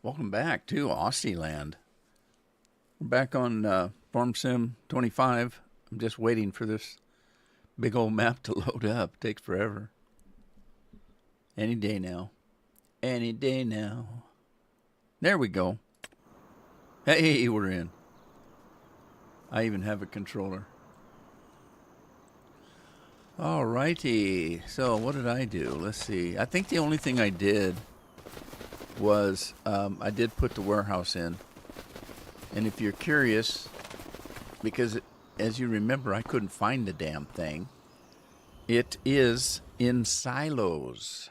Welcome back to Aussie land. We're back on Farm Sim 25. I'm just waiting for this big old map to load up. It takes forever. Any day now. Any day now. There we go. Hey, we're in. I even have a controller. Alrighty. So what did I do? Let's see. I think the only thing I did was I did put the warehouse in. And if you're curious, because as you remember, I couldn't find the damn thing. It is in silos.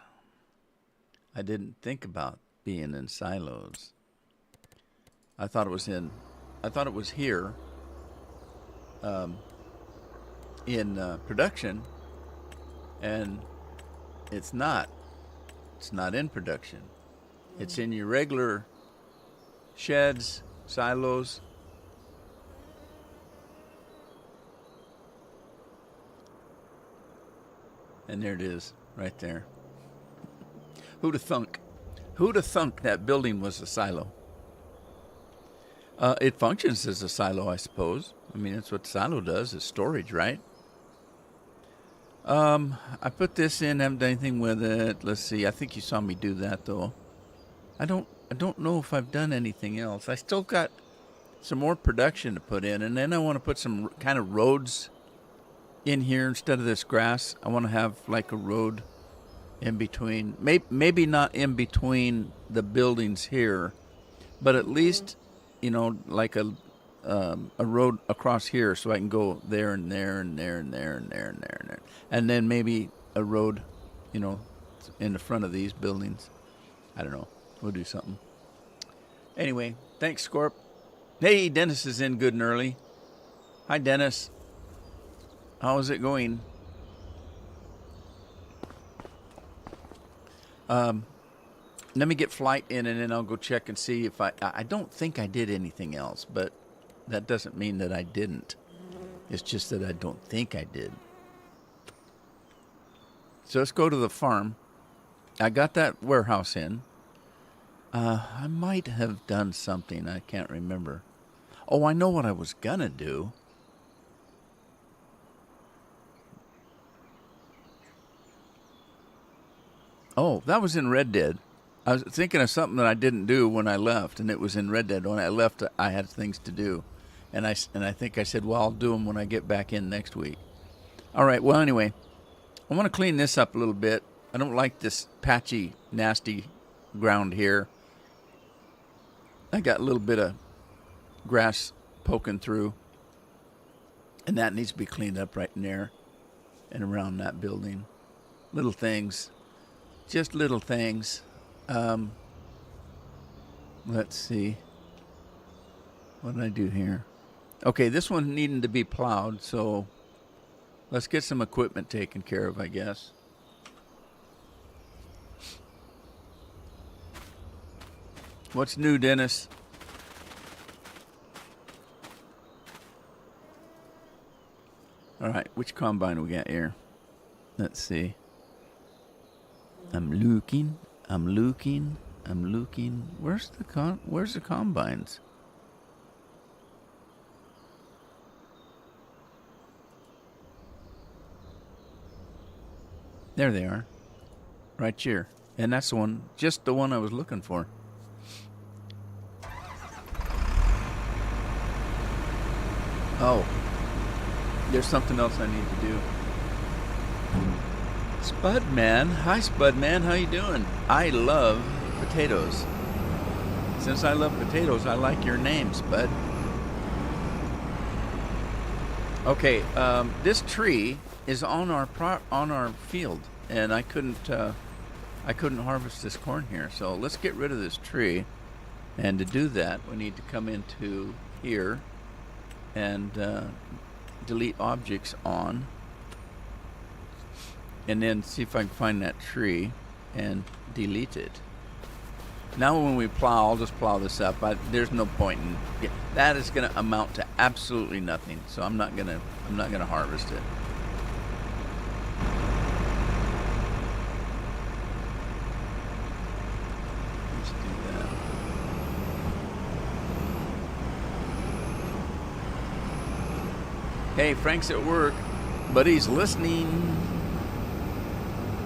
I didn't think about being in silos. I thought it was here in production, and it's not. It's not in production. It's in your regular sheds, silos. And there it is, right there. Who'da thunk? Who'da thunk that building was a silo? It functions as a silo, I suppose. I mean, that's what silo does, is storage, right? I put this in, haven't done anything with it. Let's see, I think you saw me do that, though. I don't know if I've done anything else. I still got some more production to put in, and then I want to put some kind of roads in here instead of this grass. I want to have like a road in between, maybe not in between the buildings here, but at least, you know, like a road across here, so I can go there and there and there and there and there and there and there, and then maybe a road, you know, in the front of these buildings. I don't know. We'll do something. Anyway, thanks, Scorp. Hey, Dennis is in good and early. Hi, Dennis. How is it going? Let me get flight in, and then I'll go check and see if I don't think I did anything else, but that doesn't mean that I didn't. It's just that I don't think I did. So let's go to the farm. I got that warehouse in. I might have done something. I can't remember. Oh, I know what I was gonna do. Oh, that was in Red Dead. I was thinking of something that I didn't do when I left, and it was in Red Dead. When I left, I had things to do. And I think I said, well, I'll do them when I get back in next week. All right, well, anyway, I want to clean this up a little bit. I don't like this patchy, nasty ground here. I got a little bit of grass poking through, and that needs to be cleaned up right in there and around that building. Little things, just little things. Let's see. What did I do here? Okay, this one needing to be plowed, so let's get some equipment taken care of, I guess. What's new, Dennis? All right, which combine we got here? Let's see. I'm looking. Where's the combines? There they are. Right here. And that's the one, just the one I was looking for. Oh, there's something else I need to do. Spudman, hi Spudman, how you doing? I love potatoes. Since I love potatoes, I like your name, Spud. Okay, this tree is on our field, and I couldn't harvest this corn here. So let's get rid of this tree, and to do that, we need to come into here and delete objects on, and then see if I can find that tree and delete it. Now when we plow, I'll just plow this up. There's no point in that. Is going to amount to absolutely nothing, so I'm not gonna harvest it. Let's do that. Hey, Frank's at work, but he's listening.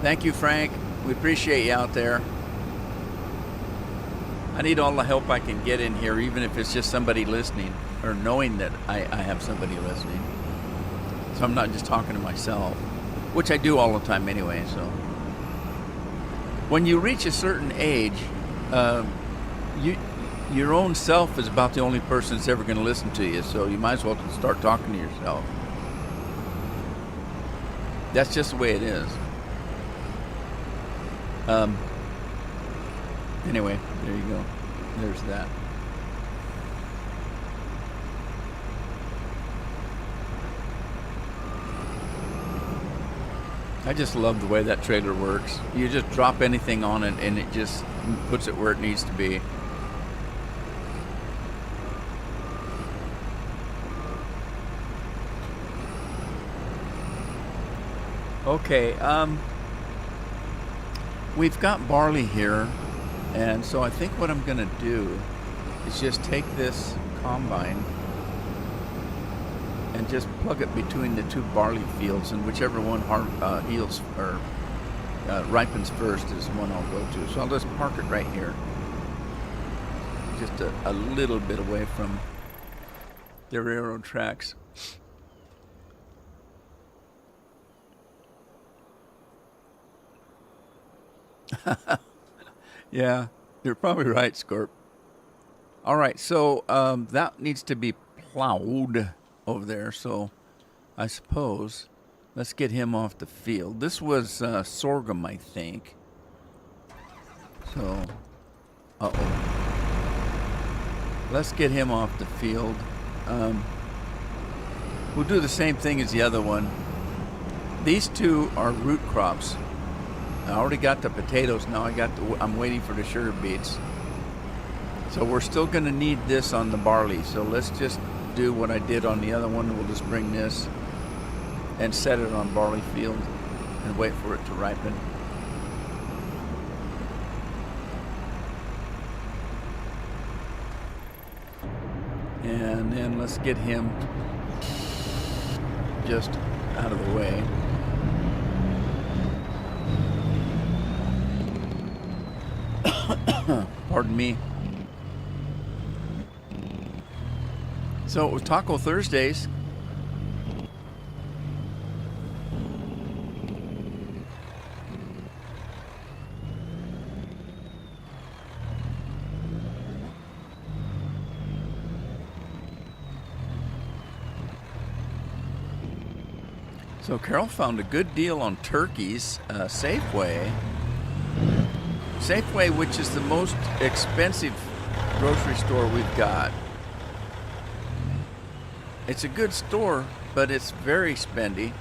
Thank you, Frank. We appreciate you out there. I need all the help I can get in here, even if it's just somebody listening or knowing that I have somebody listening. So I'm not just talking to myself, which I do all the time anyway. So when you reach a certain age, your own self is about the only person that's ever going to listen to you. So you might as well start talking to yourself. That's just the way it is. Anyway, there you go. There's that. I just love the way that trailer works. You just drop anything on it and it just puts it where it needs to be. Okay, we've got barley here, and so I think what I'm going to do is just take this combine and just plug it between the two barley fields, and whichever one heals or ripens first is the one I'll go to. So I'll just park it right here, just a little bit away from the railroad tracks. Yeah, you're probably right, Scorp. All right, so that needs to be plowed over there. So I suppose let's get him off the field. This was sorghum, I think. So, let's get him off the field. We'll do the same thing as the other one. These two are root crops. I already got the potatoes. Now I'm waiting for the sugar beets. So we're still going to need this on the barley. So let's just do what I did on the other one. We'll just bring this and set it on barley field and wait for it to ripen. And then let's get him just out of the way. Pardon me. So it was Taco Thursdays. So Carol found a good deal on turkeys, Safeway. Safeway, which is the most expensive grocery store we've got. It's a good store, but it's very spendy.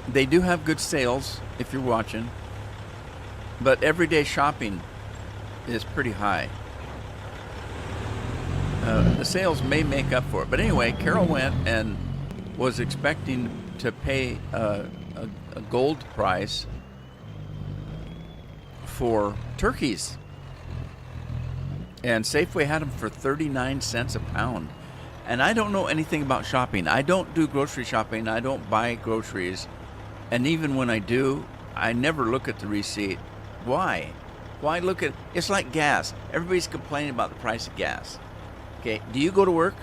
They do have good sales if you're watching, but everyday shopping is pretty high. The sales may make up for it. But anyway, Carol went and was expecting to pay a gold price for turkeys. And Safeway had them for 39 cents a pound. And I don't know anything about shopping. I don't do grocery shopping. I don't buy groceries. And even when I do, I never look at the receipt. Why? Why look at... It's like gas. Everybody's complaining about the price of gas. Okay, do you go to work?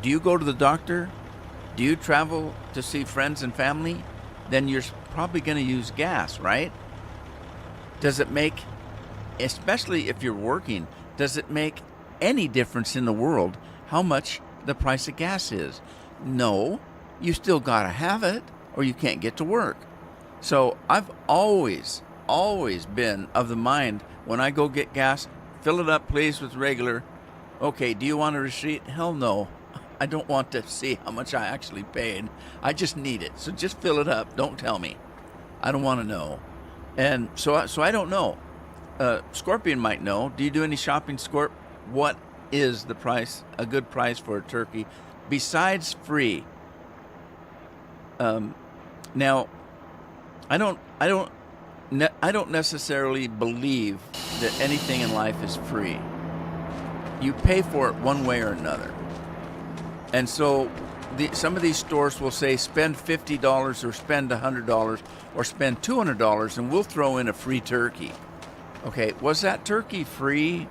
Do you go to the doctor? Do you travel to see friends and family? Then you're probably going to use gas, right? Does it make, especially if you're working, does it make any difference in the world how much the price of gas is? No, you still got to have it or you can't get to work. So I've always been of the mind, when I go get gas, fill it up please with regular. Okay, do you want a receipt? Hell no. I don't want to see how much I actually paid. I just need it. So just fill it up. Don't tell me. I don't want to know. And so I don't know. Scorpion might know. Do you do any shopping, Scorp? What is the price, a good price for a turkey, besides free? Now, I don't necessarily believe that anything in life is free. You pay for it one way or another. And so some of these stores will say spend $50 or spend $100 or spend $200 and we'll throw in a free turkey. Okay, was that turkey free?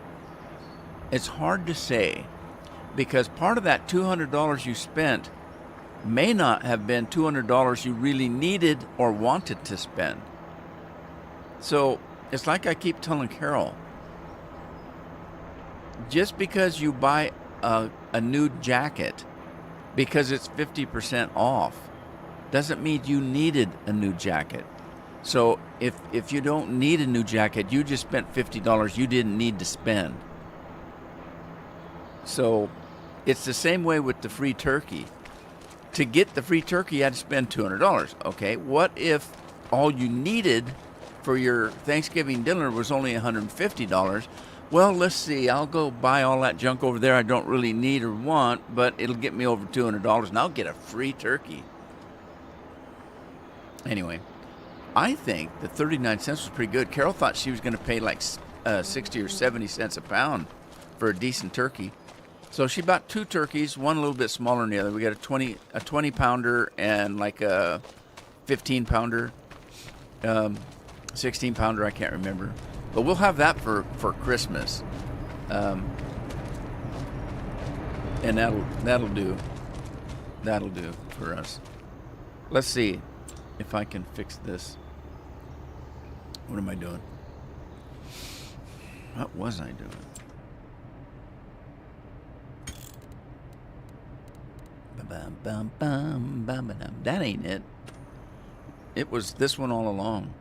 It's hard to say, because part of that $200 you spent may not have been $200 you really needed or wanted to spend. So it's like I keep telling Carol, just because you buy a new jacket because it's 50% off doesn't mean you needed a new jacket. So if you don't need a new jacket, you just spent $50 you didn't need to spend. So it's the same way with the free turkey. To get the free turkey, you had to spend $200. Okay, what if all you needed for your Thanksgiving dinner was only $150? Well, let's see, I'll go buy all that junk over there I don't really need or want, but it'll get me over $200 and I'll get a free turkey. Anyway, I think the 39 cents was pretty good. Carol thought she was going to pay like 60 or 70 cents a pound for a decent turkey. So she bought 2 turkeys, one a little bit smaller than the other. We got a 20 pounder and like a 15 pounder, 16 pounder, I can't remember. But we'll have that for Christmas. And that'll do. That'll do for us. Let's see if I can fix this. What am I doing? What was I doing? That ain't it. It was this one all along.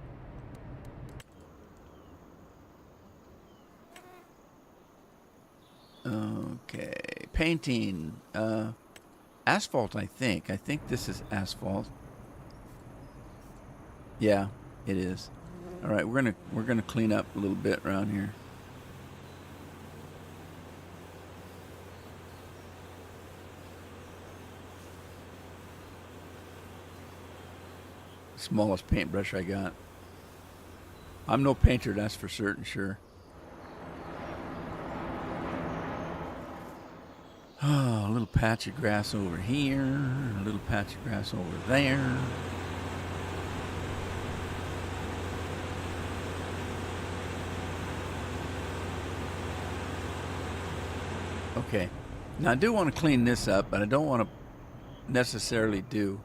Okay, painting, asphalt. I think this is asphalt. Yeah, it is. All right, we're gonna clean up a little bit around here. Smallest paintbrush I got. I'm no painter, that's for certain, sure. Oh, a little patch of grass over here, a little patch of grass over there. Okay, now I do want to clean this up, but I don't want to necessarily do.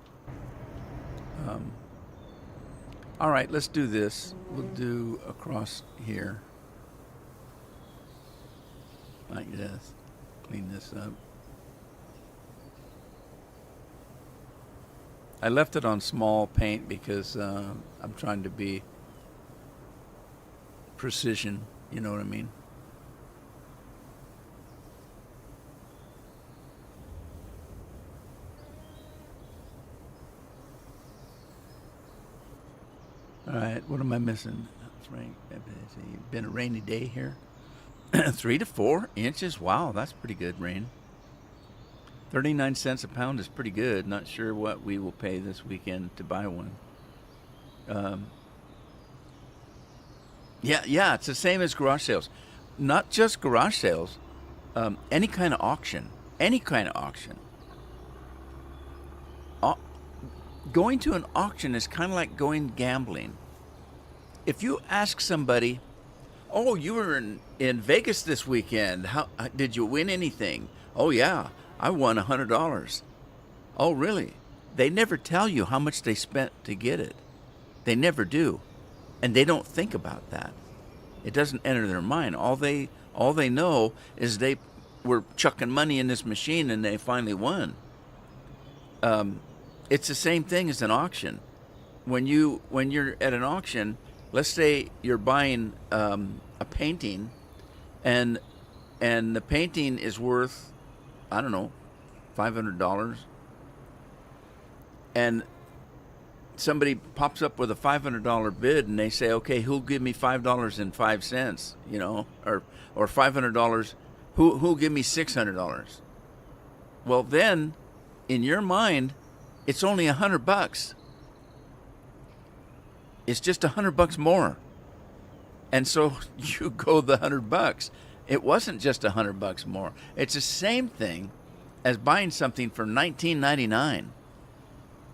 All right, let's do this. We'll do across here. Like this. Clean this up. I left it on small paint because I'm trying to be precision, you know what I mean? All right, what am I missing? It's rain. It's been a rainy day here. 3 to 4 inches. Wow, that's pretty good rain. 39 cents a pound is pretty good. Not sure what we will pay this weekend to buy one. Yeah, it's the same as garage sales. Not just garage sales. Any kind of auction. Any kind of auction. Going to an auction is kind of like going gambling. If you ask somebody, "Oh, you were in Vegas this weekend. How did you win anything?" "Oh yeah, I won $100. "Oh really?" They never tell you how much they spent to get it. They never do, and they don't think about that. It doesn't enter their mind. All they know is they were chucking money in this machine and they finally won. It's the same thing as an auction. When you're at an auction, let's say you're buying a painting, and the painting is worth, I don't know, $500, and somebody pops up with a $500 bid, and they say, "Okay, who'll give me $5.05? You know, or $500? Who'll give me $600?" Well, then, in your mind, it's only $100. It's just $100 more. And so you go the $100. It wasn't just $100 more. It's the same thing as buying something for $19.99,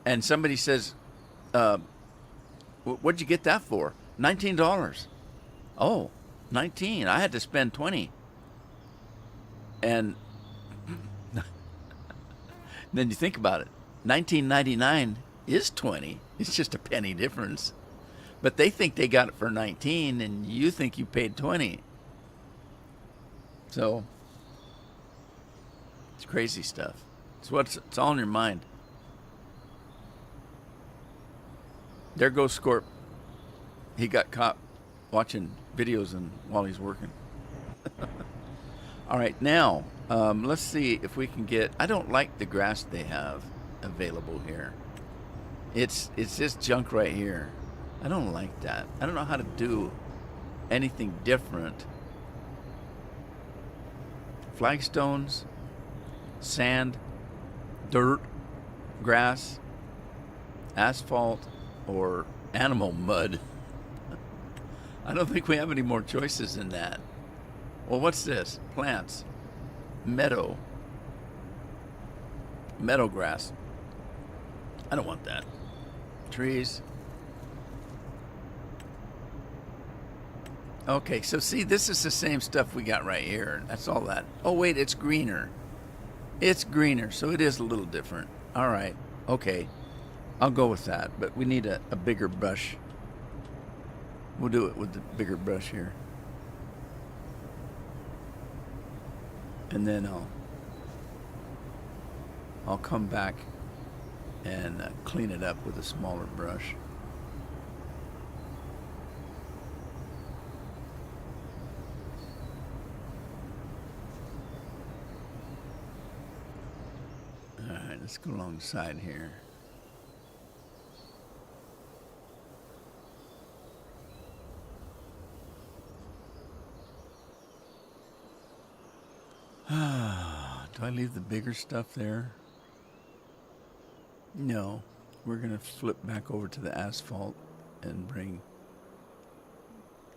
and somebody says, "What'd you get that for?" $19. Oh, 19. I had to spend 20. And then you think about it. 19.99 is 20. It's just a penny difference. But they think they got it for 19, and you think you paid 20. So it's crazy stuff. It's all in your mind. There goes Scorp. He got caught watching videos while he's working. All right, now let's see if we can get. I don't like the grass they have available here. It's this junk right here. I don't like that. I don't know how to do anything different. Flagstones, sand, dirt, grass, asphalt, or animal mud. I don't think we have any more choices than that. Well, what's this? Plants. Meadow grass. I don't want that. Trees. Okay, so see, this is the same stuff we got right here. That's all that. Oh, wait, it's greener. It's greener, so it is a little different. All right, okay. I'll go with that, but we need a bigger brush. We'll do it with the bigger brush here. And then I'll come back and clean it up with a smaller brush. All right, let's go alongside here. Do I leave the bigger stuff there? No. We're going to flip back over to the asphalt and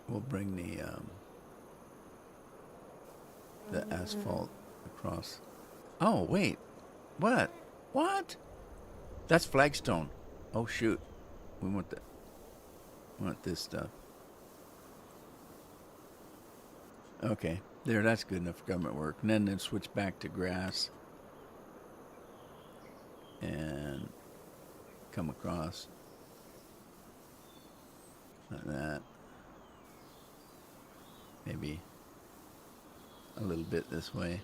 we'll bring the asphalt across. Oh, wait. What? That's flagstone. Oh, shoot. We want this stuff. Okay. There, that's good enough for government work. And then switch back to grass. And come across. Like that. Maybe a little bit this way.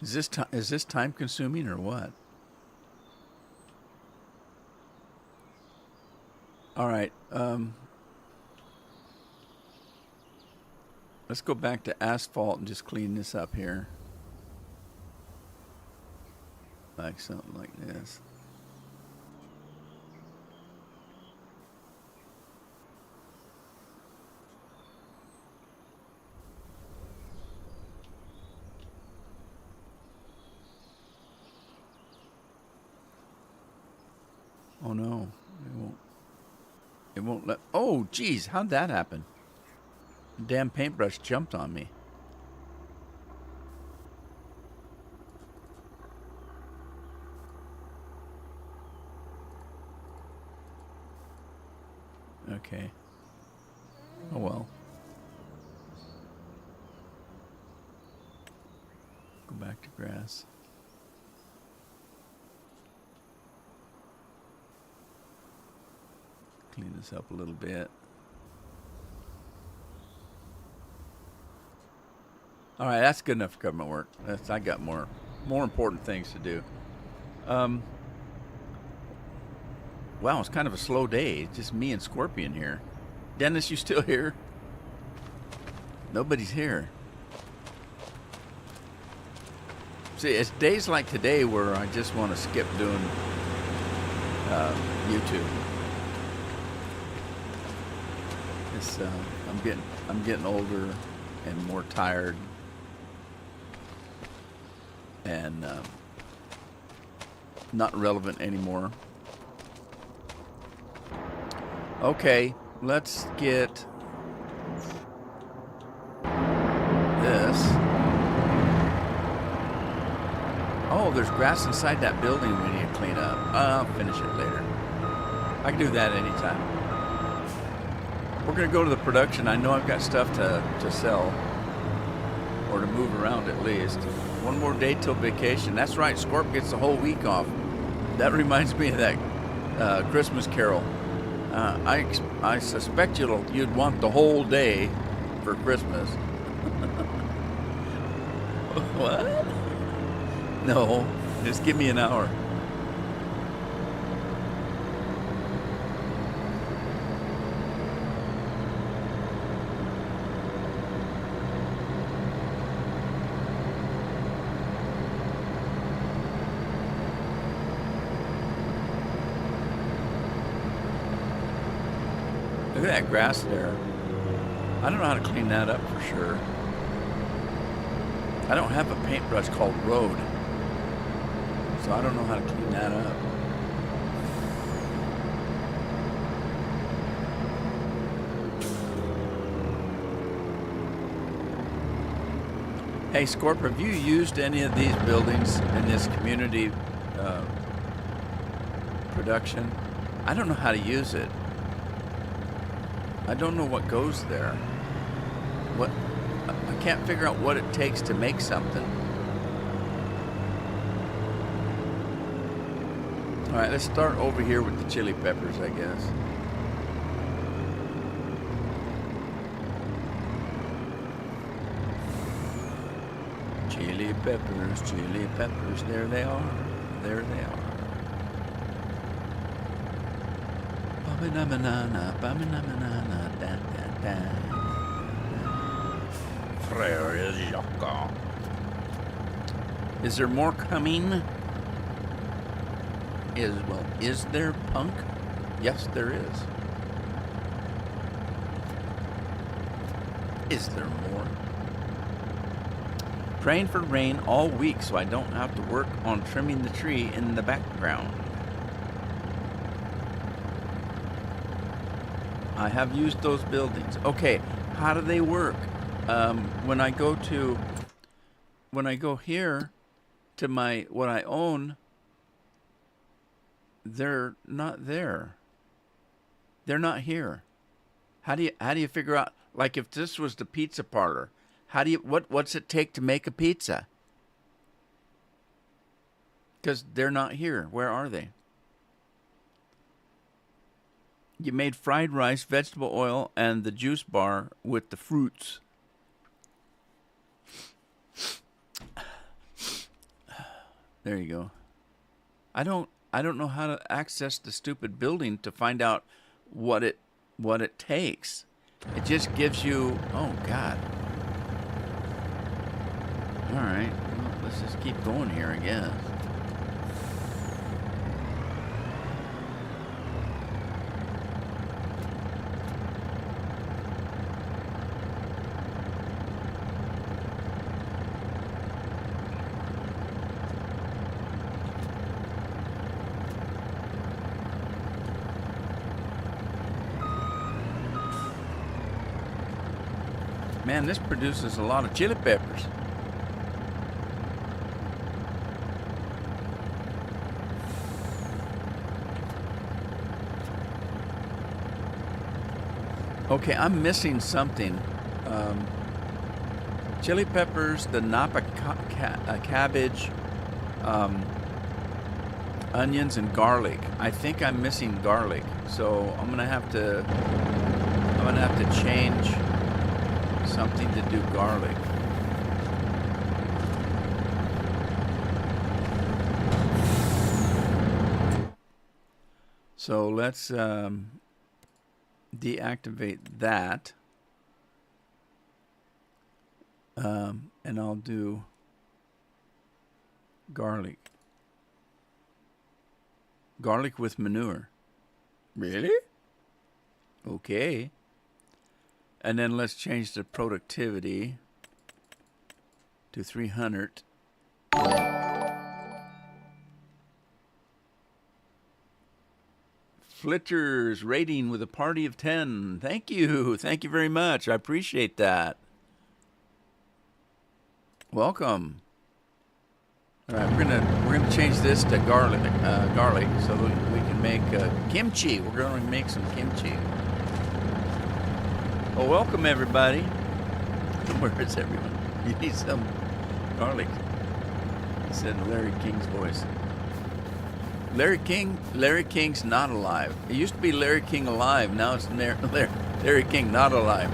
Is this time consuming or what? All right. Let's go back to asphalt and just clean this up here. Like something like this. Oh no, it won't let. Oh geez, how'd that happen? The damn paintbrush jumped on me. Okay. Oh well. Go back to grass. Clean this up a little bit. All right, that's good enough for government work. I got more important things to do. Wow, it's kind of a slow day. It's just me and Scorpion here. Dennis, you still here? Nobody's here. See, it's days like today where I just want to skip doing YouTube. I'm getting older and more tired, and not relevant anymore. Okay, let's get this. Oh, there's grass inside that building we need to clean up. I'll finish it later. I can do that anytime. We're going to go to the production. I know I've got stuff to sell. Or to move around at least. One more day till vacation. That's right, Scorp gets the whole week off. That reminds me of that Christmas Carol. I suspect you'd want the whole day for Christmas. What? No, just give me an hour. Look at that grass there. I don't know how to clean that up for sure. I don't have a paintbrush called Road, so I don't know how to clean that up. Hey, Scorp, have you used any of these buildings in this community production? I don't know how to use it. I don't know what goes there. I can't figure out what it takes to make something. All right, let's start over here with the chili peppers, I guess. Chili peppers, there they are. There they are. Frere Jacques. Is there more coming? Is there, punk? Yes, there is. Is there more? Praying for rain all week so I don't have to work on trimming the tree in the background. I have used those buildings. Okay, how do they work? When I go here to what I own, they're not there. They're not here. How do you figure out, like, if this was the pizza parlor, what's it take to make a pizza? Because they're not here. Where are they? You made fried rice, vegetable oil, and the juice bar with the fruits. There you go. I don't know how to access the stupid building to find out what it takes. It just gives you, oh God. All right, well, let's just keep going here, I guess. Man, this produces a lot of chili peppers. Okay, I'm missing something. Chili peppers, the Napa cabbage, onions, and garlic. I think I'm missing garlic, so I'm gonna have to change something to do garlic. So let's deactivate that, and I'll do garlic with manure. Really? Okay. And then let's change the productivity to 300. Flitters rating with a party of 10. Thank you. Thank you very much. I appreciate that. Welcome. All right, we're gonna change this to garlic so that we can make kimchi. We're going to make some kimchi. Well, welcome everybody. Where is everyone? You need some garlic. He said in Larry King's voice. Larry King's not alive. It used to be Larry King alive. Now it's Larry King not alive.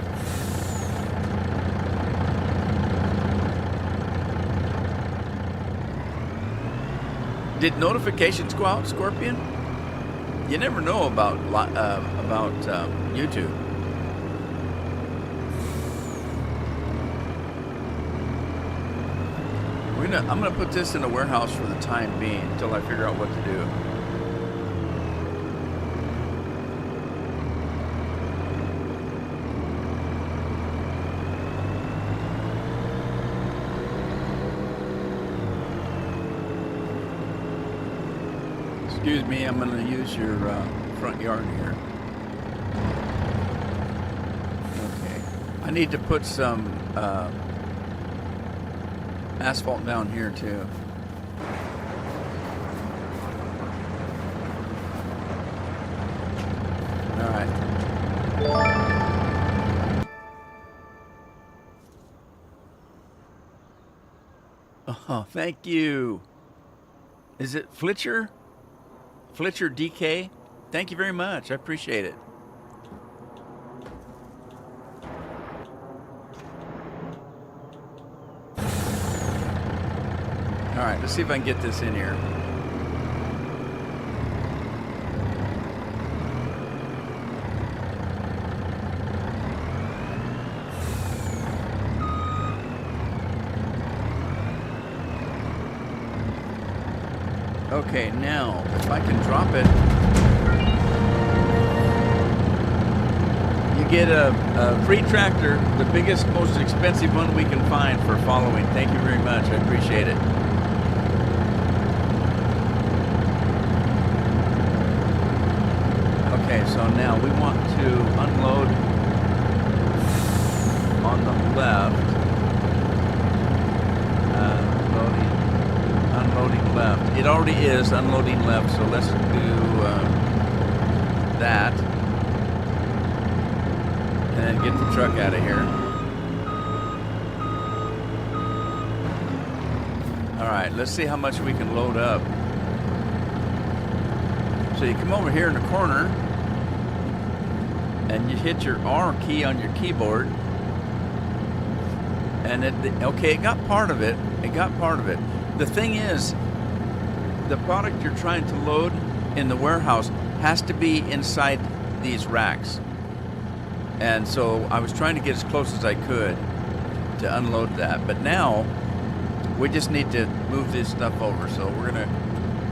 Did notifications go out, Scorpion? You never know about YouTube. I'm gonna put this in the warehouse for the time being until I figure out what to do. Excuse me, I'm gonna use your front yard here. Okay, I need to put some asphalt down here too. All right. Oh, thank you. Is it Fletcher? Fletcher DK? Thank you very much. I appreciate it. All right, let's see if I can get this in here. Okay, now, if I can drop it, you get a free tractor, the biggest, most expensive one we can find for following. Thank you very much. I appreciate it. Okay, so now we want to unload on the left. Unloading left. It already is unloading left, so let's do that. And then get the truck out of here. All right, let's see how much we can load up. So you come over here in the corner, and you hit your R key on your keyboard, and it got part of it. It got part of it. The thing is, the product you're trying to load in the warehouse has to be inside these racks. And so I was trying to get as close as I could to unload that. But now, we just need to move this stuff over. So we're going to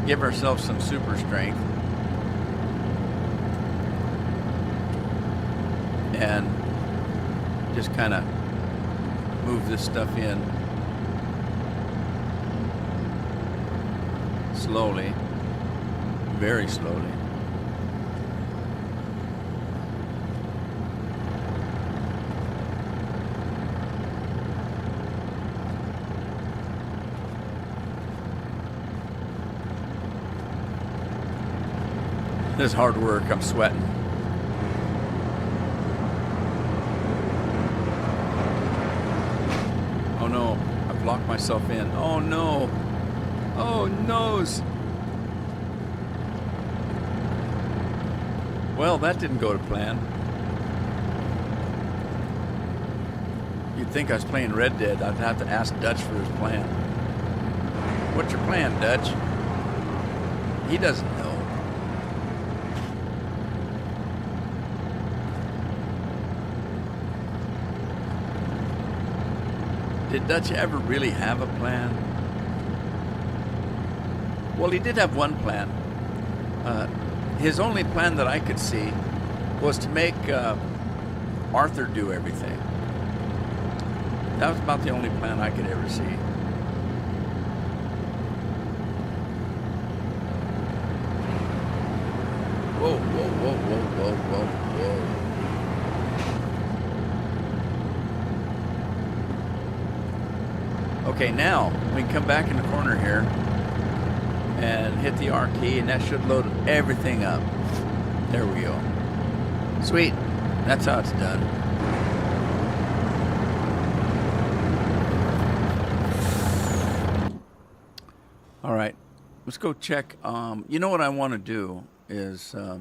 give ourselves some super strength. And just kind of move this stuff in. Slowly, very slowly. This is hard work, I'm sweating. Oh no, I've locked myself in. Oh no. Oh, noes. Well, that didn't go to plan. You'd think I was playing Red Dead. I'd have to ask Dutch for his plan. What's your plan, Dutch? He doesn't know. Did Dutch ever really have a plan? Well, he did have one plan. His only plan that I could see was to make Arthur do everything. That was about the only plan I could ever see. Whoa, whoa, whoa, whoa, whoa, whoa, whoa. Okay, now we can come back in the corner here and hit the R key, and that should load everything up. There we go. Sweet. That's how it's done. All right. Let's go check. You know what I want to do is I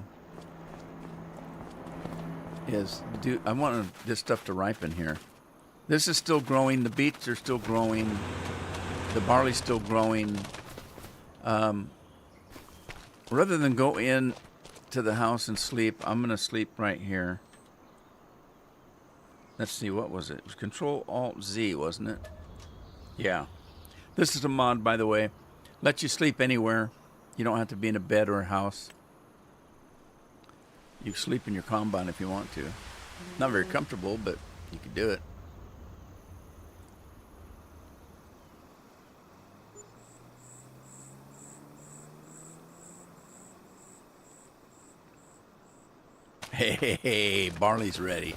want this stuff to ripen here. This is still growing. The beets are still growing. The barley's still growing. Rather than go in to the house and sleep, I'm going to sleep right here. Let's see, what was it? It was Control-Alt-Z, wasn't it? Yeah. This is a mod, by the way. Lets you sleep anywhere. You don't have to be in a bed or a house. You can sleep in your combine if you want to. Not very comfortable, but you can do it. Hey, barley's ready.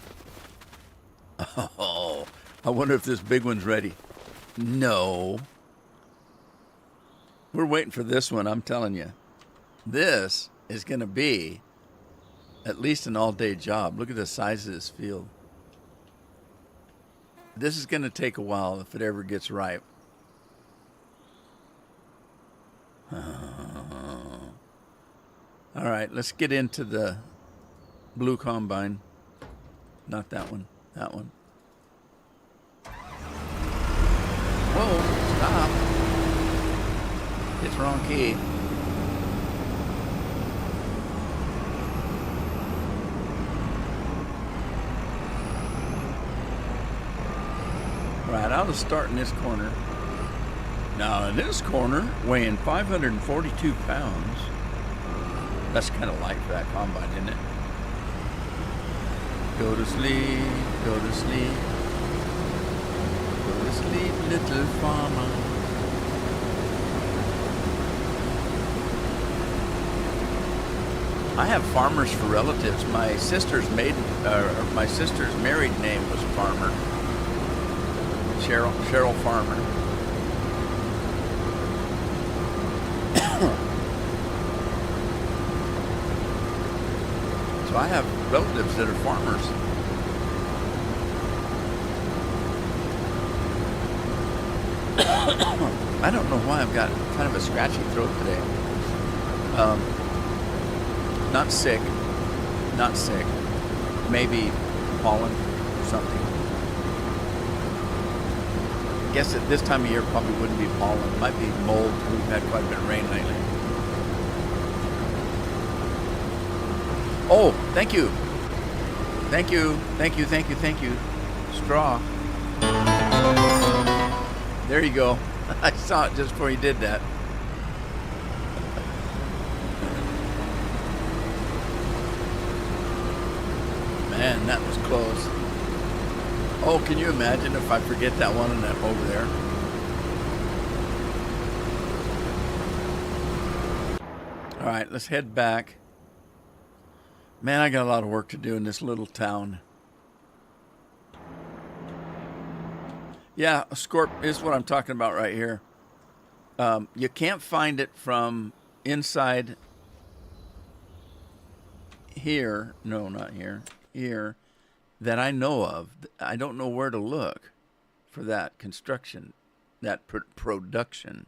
Oh, I wonder if this big one's ready. No. We're waiting for this one, I'm telling you. This is going to be at least an all-day job. Look at the size of this field. This is going to take a while if it ever gets ripe. All right, let's get into the blue combine. Not that one. That one. Whoa, stop. It's wrong key. Right, I'll just start in this corner. Now, in this corner, weighing 542 pounds. That's kind of light for that combine, isn't it? Go to sleep, go to sleep. Go to sleep, little farmer. I have farmers for relatives. My sister's married name was Farmer. Cheryl Farmer. So I have relatives that are farmers. I don't know why I've got kind of a scratchy throat today. Not sick. Maybe pollen or something. I guess at this time of year probably wouldn't be pollen. It might be mold. We've had quite a bit of rain lately. Oh, thank you. Thank you. Straw. There you go. I saw it just before you did that. Man, that was close. Oh, can you imagine if I forget that one and that over there? All right, let's head back. Man, I got a lot of work to do in this little town. Yeah, Scorp is what I'm talking about right here. You can't find it from inside here. No, not here. Here. That I know of. I don't know where to look for that construction, that production.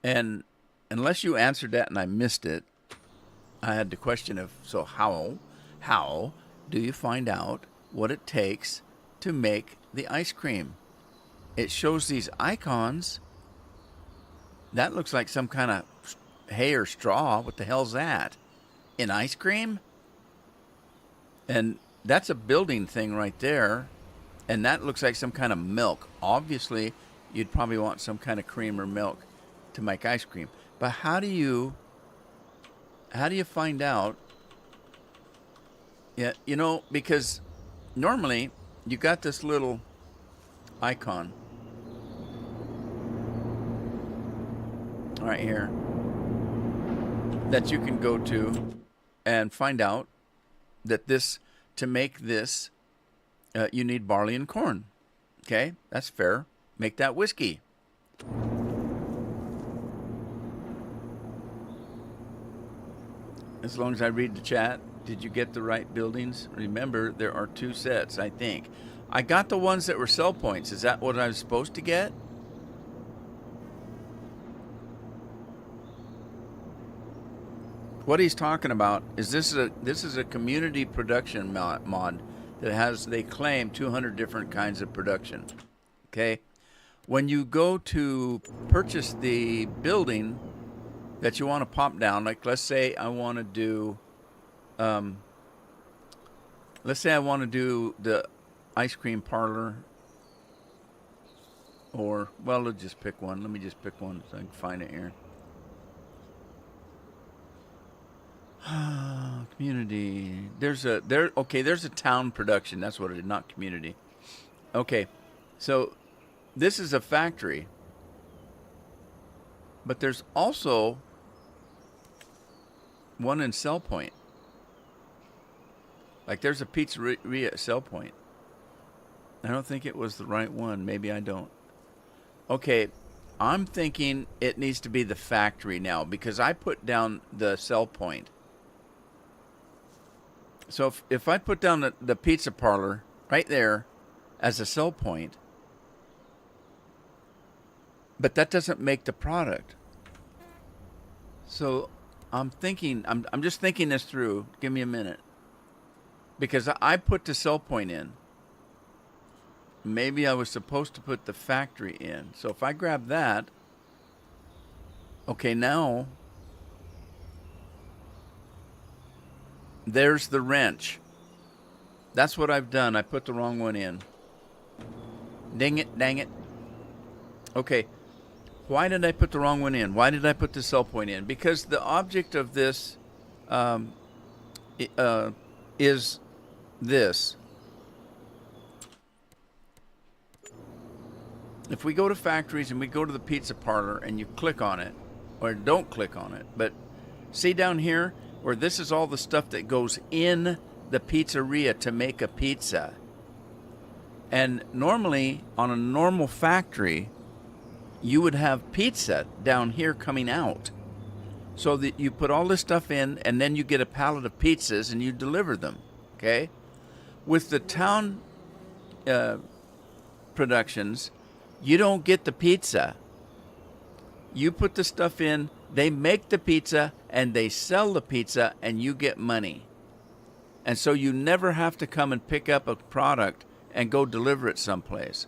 And unless you answered that and I missed it, I had the question of, so how do you find out what it takes to make the ice cream? It shows these icons. That looks like some kind of hay or straw. What the hell's that? In ice cream? And that's a building thing right there. And that looks like some kind of milk. Obviously, you'd probably want some kind of cream or milk to make ice cream. But how do you find out? Yeah, you know, because normally you got this little icon right here that you can go to and find out that to make this, you need barley and corn. Okay, that's fair. Make that whiskey. As long as I read the chat, did you get the right buildings? Remember, there are 2 sets, I think. I got the ones that were sell points. Is that what I was supposed to get? What he's talking about is this is a community production mod that has, they claim, 200 different kinds of production. Okay? When you go to purchase the building that you want to pop down, like let's say I want to do the ice cream parlor, or, well, let's just pick one. Let me just pick one so I can find it here. Community. There's a town production. That's what it is, not community. Okay, so this is a factory, but there's also one in Sell Point. Like there's a pizzeria at Sell Point. I don't think it was the right one. Maybe I don't. Okay, I'm thinking it needs to be the factory now because I put down the Sell Point. So if I put down the pizza parlor right there as a sell point, but that doesn't make the product. So I'm just thinking this through. Give me a minute. Because I put the sell point in. Maybe I was supposed to put the factory in. So if I grab that, okay, now there's the wrench. That's what I've done. I put the wrong one in. Dang it. Okay. Why did I put the wrong one in? Why did I put the sell point in? Because the object of this is this. If we go to factories and we go to the pizza parlor and you click on it, or don't click on it, but see down here where this is all the stuff that goes in the pizzeria to make a pizza. And normally on a normal factory, you would have pizza down here coming out. So that you put all this stuff in and then you get a pallet of pizzas and you deliver them. Okay? With the town productions, you don't get the pizza. You put the stuff in, they make the pizza, and they sell the pizza, and you get money. And so you never have to come and pick up a product and go deliver it someplace.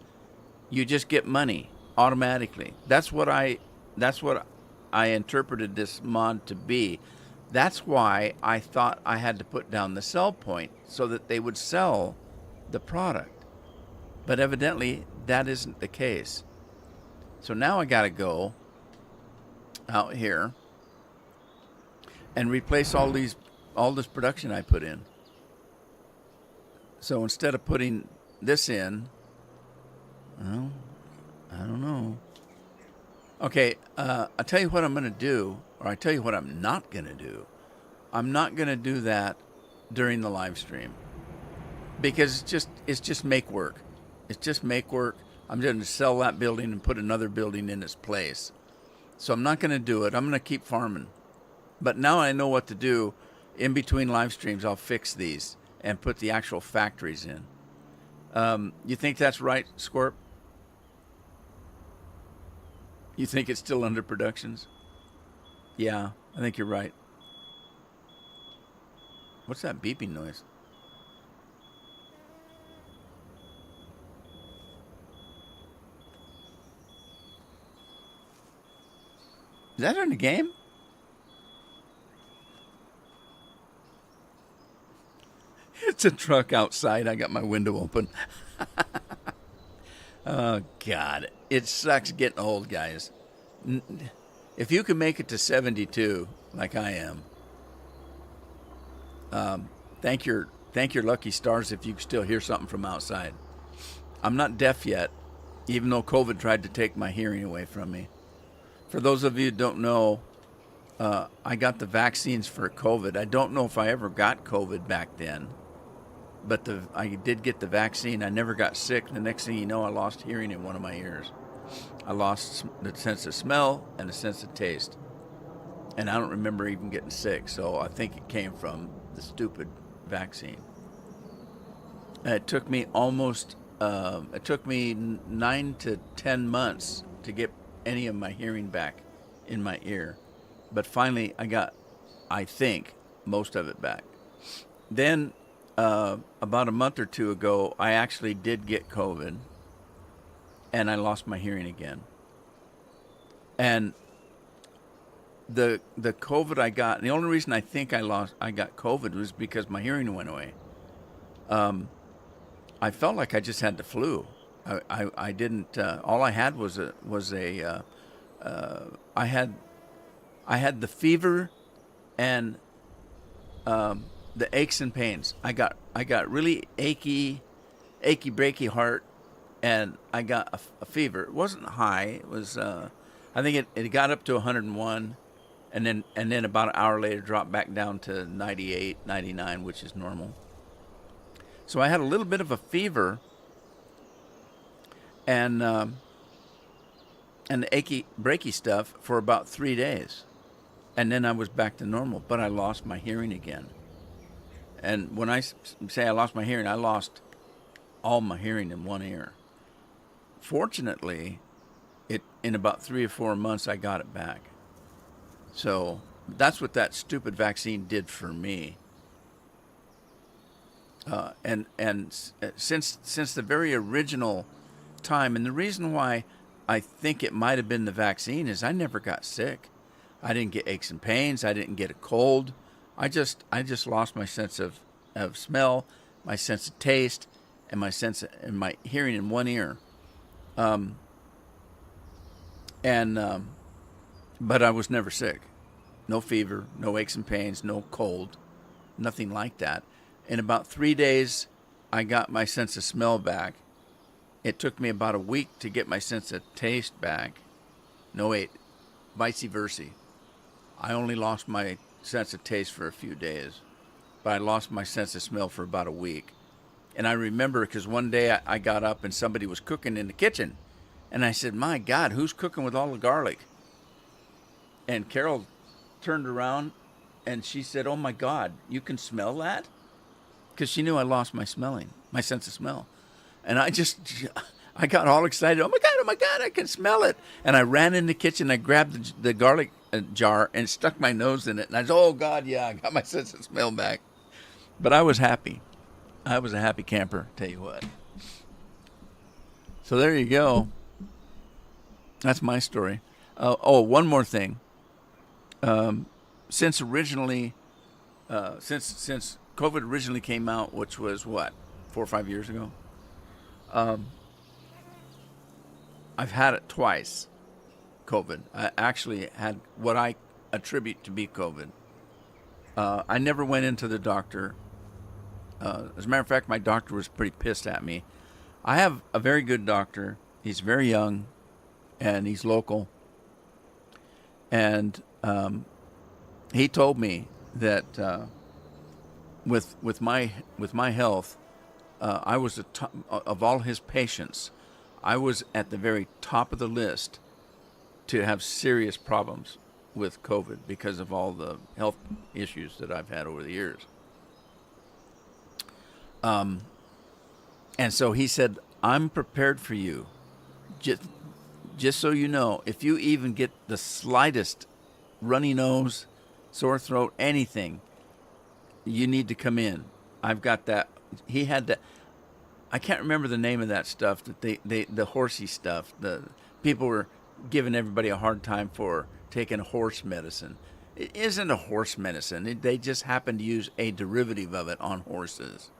You just get money automatically. That's what I interpreted this mod to be. That's why I thought I had to put down the sell point so that they would sell the product. But evidently, that isn't the case. So now I got to go out here and replace all this production I put in. So instead of putting this in, well, I don't know. Okay, I'll tell you what I'm going to do, or I'll tell you what I'm not going to do. I'm not going to do that during the live stream because it's just make work. It's just make work. I'm going to sell that building and put another building in its place. So I'm not going to do it. I'm going to keep farming. But now I know what to do. In between live streams, I'll fix these and put the actual factories in. You think that's right, Scorp? You think it's still under productions? Yeah, I think you're right. What's that beeping noise? Is that in the game? It's a truck outside. I got my window open. Oh, God. It sucks getting old, guys. If you can make it to 72, like I am, thank your lucky stars if you can still hear something from outside. I'm not deaf yet, even though COVID tried to take my hearing away from me. For those of you who don't know, I got the vaccines for COVID. I don't know if I ever got COVID back then, but I did get the vaccine. I never got sick. The next thing you know, I lost hearing in one of my ears. I lost the sense of smell and the sense of taste. And I don't remember even getting sick, so I think it came from the stupid vaccine. And it took me it took me 9 to 10 months to get any of my hearing back in my ear. But finally, I think, most of it back. Then, about a month or two ago, I actually did get COVID, and I lost my hearing again. And the COVID I got, and the only reason I think I got COVID was because my hearing went away. I felt like I just had the flu. I didn't. All I had was I had the fever and the aches and pains. I got really achy breaky heart, and I got a fever. It wasn't high. It was I think it got up to 101, and then about an hour later dropped back down to 98, 99, which is normal. So I had a little bit of a fever and the achy breaky stuff for about 3 days. And then I was back to normal, but I lost my hearing again. And when I say I lost my hearing, I lost all my hearing in one ear. Fortunately, in about 3 or 4 months, I got it back. So that's what that stupid vaccine did for me. And since the very original time, and the reason why I think it might have been the vaccine is I never got sick. I didn't get aches and pains. I didn't get a cold. I just lost my sense of smell, my sense of taste, and my hearing in one ear. But I was never sick. No fever, no aches and pains, no cold, nothing like that. In about 3 days, I got my sense of smell back. It took me about a week to get my sense of taste back. No, wait, vice versa. I only lost my sense of taste for a few days, but I lost my sense of smell for about a week. And I remember because one day I got up and somebody was cooking in the kitchen. And I said, my God, who's cooking with all the garlic? And Carol turned around and she said, oh my God, you can smell that? Because she knew I lost my sense of smell. And I got all excited. Oh my God, I can smell it. And I ran in the kitchen, I grabbed the garlic jar and stuck my nose in it. And I said, oh God, yeah, I got my sense of smell back. But I was happy. I was a happy camper, tell you what. So there you go. That's my story. One more thing. Since COVID originally came out, which was what, 4 or 5 years ago? I've had it twice, COVID. I actually had what I attribute to be COVID. I never went into the doctor. As a matter of fact, my doctor was pretty pissed at me. I have a very good doctor. He's very young, and he's local. And he told me that with my health, I was of all his patients, I was at the very top of the list to have serious problems with COVID because of all the health issues that I've had over the years. And so he said, I'm prepared for you. Just so you know, if you even get the slightest runny nose, sore throat, anything, you need to come in. I've got that. He had that. I can't remember the name of that stuff, that the horsey stuff. The people were giving everybody a hard time for taking horse medicine. It isn't a horse medicine. They just happen to use a derivative of it on horses.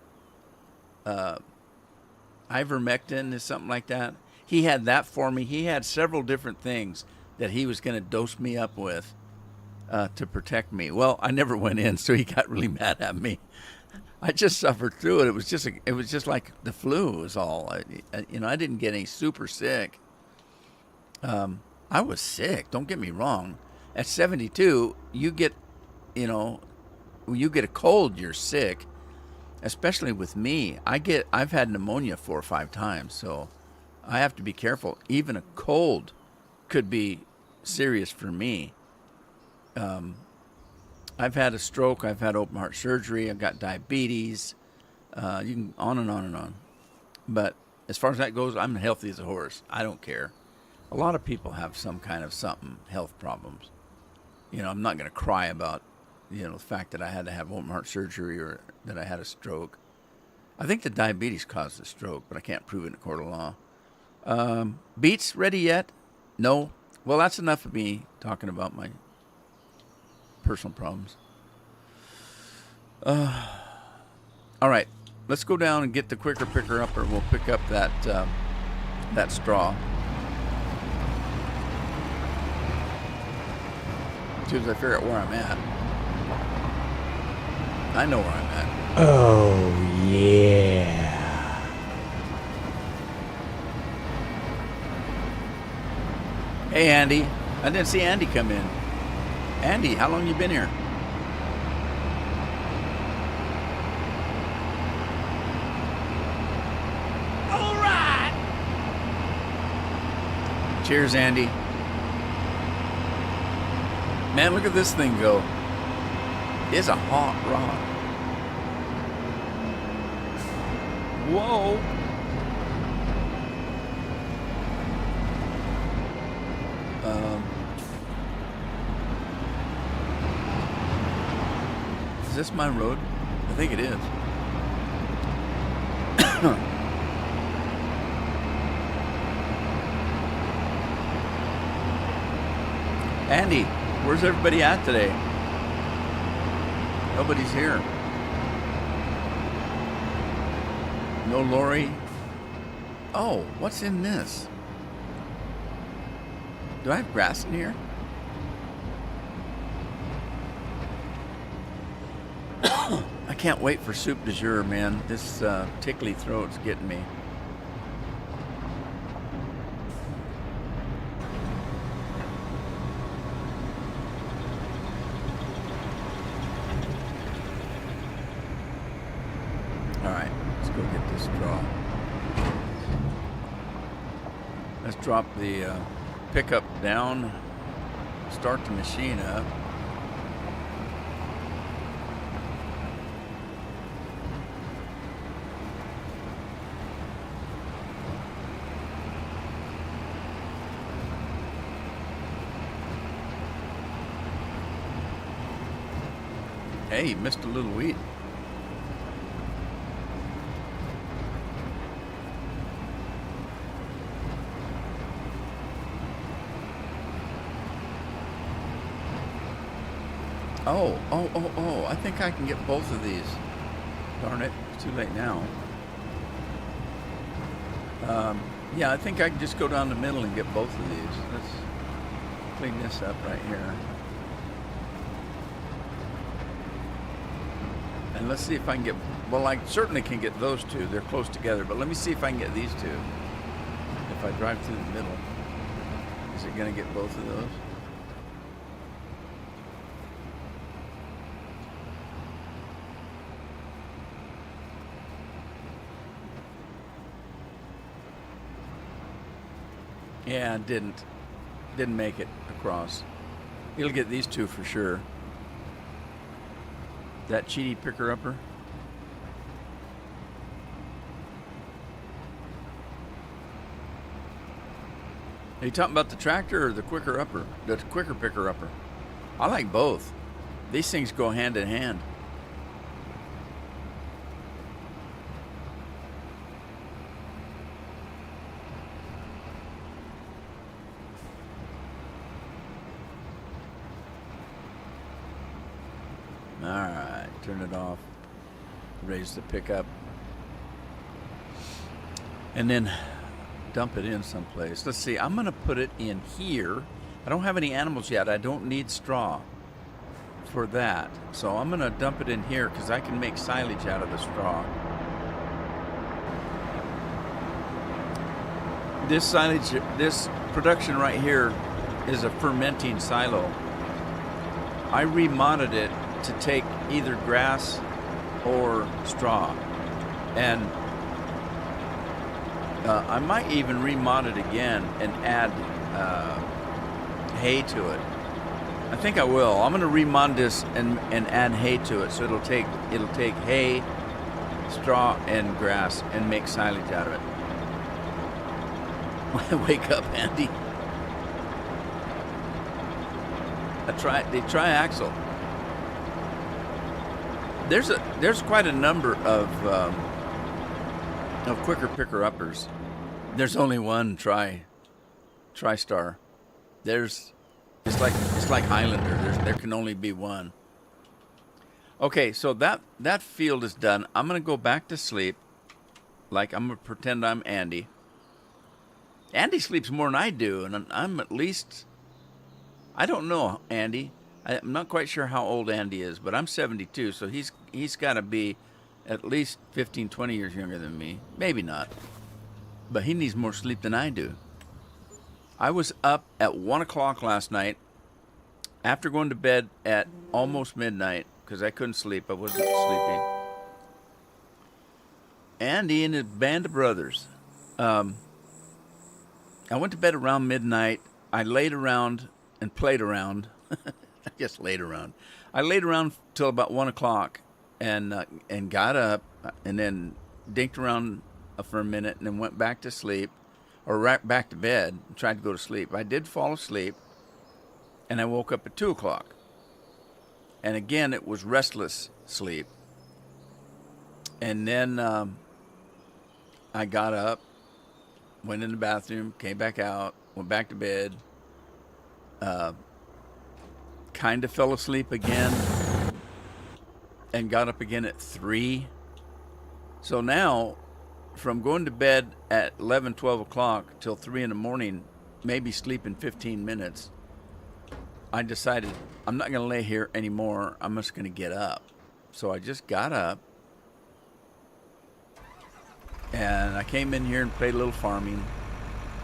Ivermectin is something like that. He had that for me. He had several different things that he was going to dose me up with to protect me. Well, I never went in, so he got really mad at me. I just suffered through it. It was just like the flu was all. I didn't get any super sick. I was sick. Don't get me wrong. At 72, you get, you know, when you get a cold, you're sick. Especially with me, I've had pneumonia 4 or 5 times, so I have to be careful. Even a cold could be serious for me. I've had a stroke. I've had open heart surgery. I've got diabetes. You can on and on and on. But as far as that goes, I'm healthy as a horse. I don't care. A lot of people have some kind of something, health problems. You know, I'm not going to cry about, you know, the fact that I had to have open heart surgery or that I had a stroke. I think the diabetes caused the stroke, but I can't prove it in a court of law. Beets ready yet? No. Well, that's enough of me talking about my personal problems. All right, let's go down and get the quicker picker up, or we'll pick up that that straw. As soon as I figure out where I'm at. I know where I'm at. Oh, yeah. Hey, Andy. I didn't see Andy come in. Andy, how long you been here? All right. Cheers, Andy. Man, look at this thing go. It's a hot rod. Whoa. Is this my road? I think it is. Andy, where's everybody at today? Nobody's here. No Lori. Oh, what's in this? Do I have grass in here? I can't wait for soup du jour, man. This tickly throat's getting me. All right, let's go get this straw. Let's drop the pickup down, start the machine up. Hey, you missed a little wheat. Oh, I think I can get both of these. Darn it, it's too late now. Yeah, I think I can just go down the middle and get both of these. Let's clean this up right here. And let's see if I can get, well, I certainly can get those two. They're close together, but let me see if I can get these two. If I drive through the middle, is it going to get both of those? Yeah, it didn't make it across. It'll get these two for sure. That cheaty picker-upper. Are you talking about the tractor or the quicker-upper? The quicker picker-upper. I like both. These things go hand in hand. All right, turn it off. Raise the pickup. And then dump it in someplace. Let's see, I'm going to put it in here. I don't have any animals yet. I don't need straw for that. So I'm going to dump it in here because I can make silage out of the straw. This silage, this production right here is a fermenting silo. I remodded it to take either grass or straw. And I might even remod it again and add hay to it. I think I will. I'm going to remod this and add hay to it, so it'll take hay, straw, and grass and make silage out of it. Wake up, Andy. The triaxle. There's quite a number of quicker picker-uppers. There's only one TriStar. It's like Highlander. There can only be one. Okay, so that field is done. I'm gonna go back to sleep. Like, I'm gonna pretend I'm Andy. Andy sleeps more than I do, and I'm at least, I don't know, Andy. I'm not quite sure how old Andy is, but I'm 72, so he's got to be at least 15, 20 years younger than me. Maybe not. But he needs more sleep than I do. I was up at 1 o'clock last night after going to bed at almost midnight because I couldn't sleep. I wasn't sleepy. Andy and his band of brothers. I went to bed around midnight. I laid around and played around. I just laid around. I laid around till about 1 o'clock and got up and then dinked around for a minute and then went back to sleep, or right back to bed and tried to go to sleep. I did fall asleep, and I woke up at 2 o'clock. And again, it was restless sleep. And then I got up, went in the bathroom, came back out, went back to bed, kind of fell asleep again, and got up again at 3. So now, from going to bed at 11, 12 o'clock till 3 in the morning, maybe sleeping 15 minutes, I decided I'm not going to lay here anymore. I'm just going to get up. So I just got up, and I came in here and played a little farming.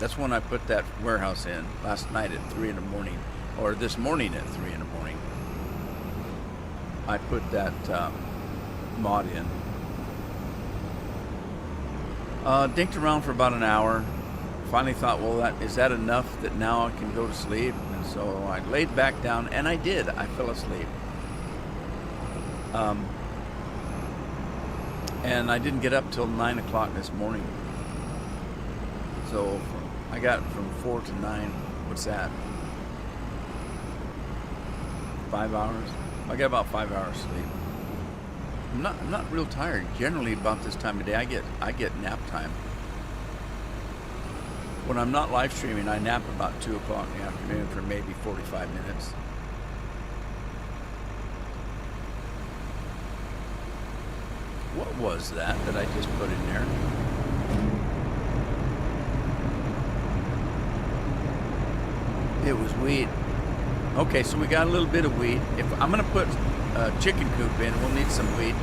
That's when I put that warehouse in last night at 3 in the morning, or this morning at 3 in the morning. I put that mod in. Dinked around for about an hour. Finally thought, well, is that enough that now I can go to sleep? And so I laid back down, and I did. I fell asleep. And I didn't get up till 9 o'clock this morning. So I got from 4 to 9. What's that? 5 hours? I got about 5 hours sleep. I'm not real tired. Generally, about this time of day, I get nap time. When I'm not live streaming, I nap about 2 o'clock in the afternoon for maybe 45 minutes. What was that I just put in there? It was wheat. Okay, so we got a little bit of wheat. If I'm gonna put a chicken coop in, we'll need some wheat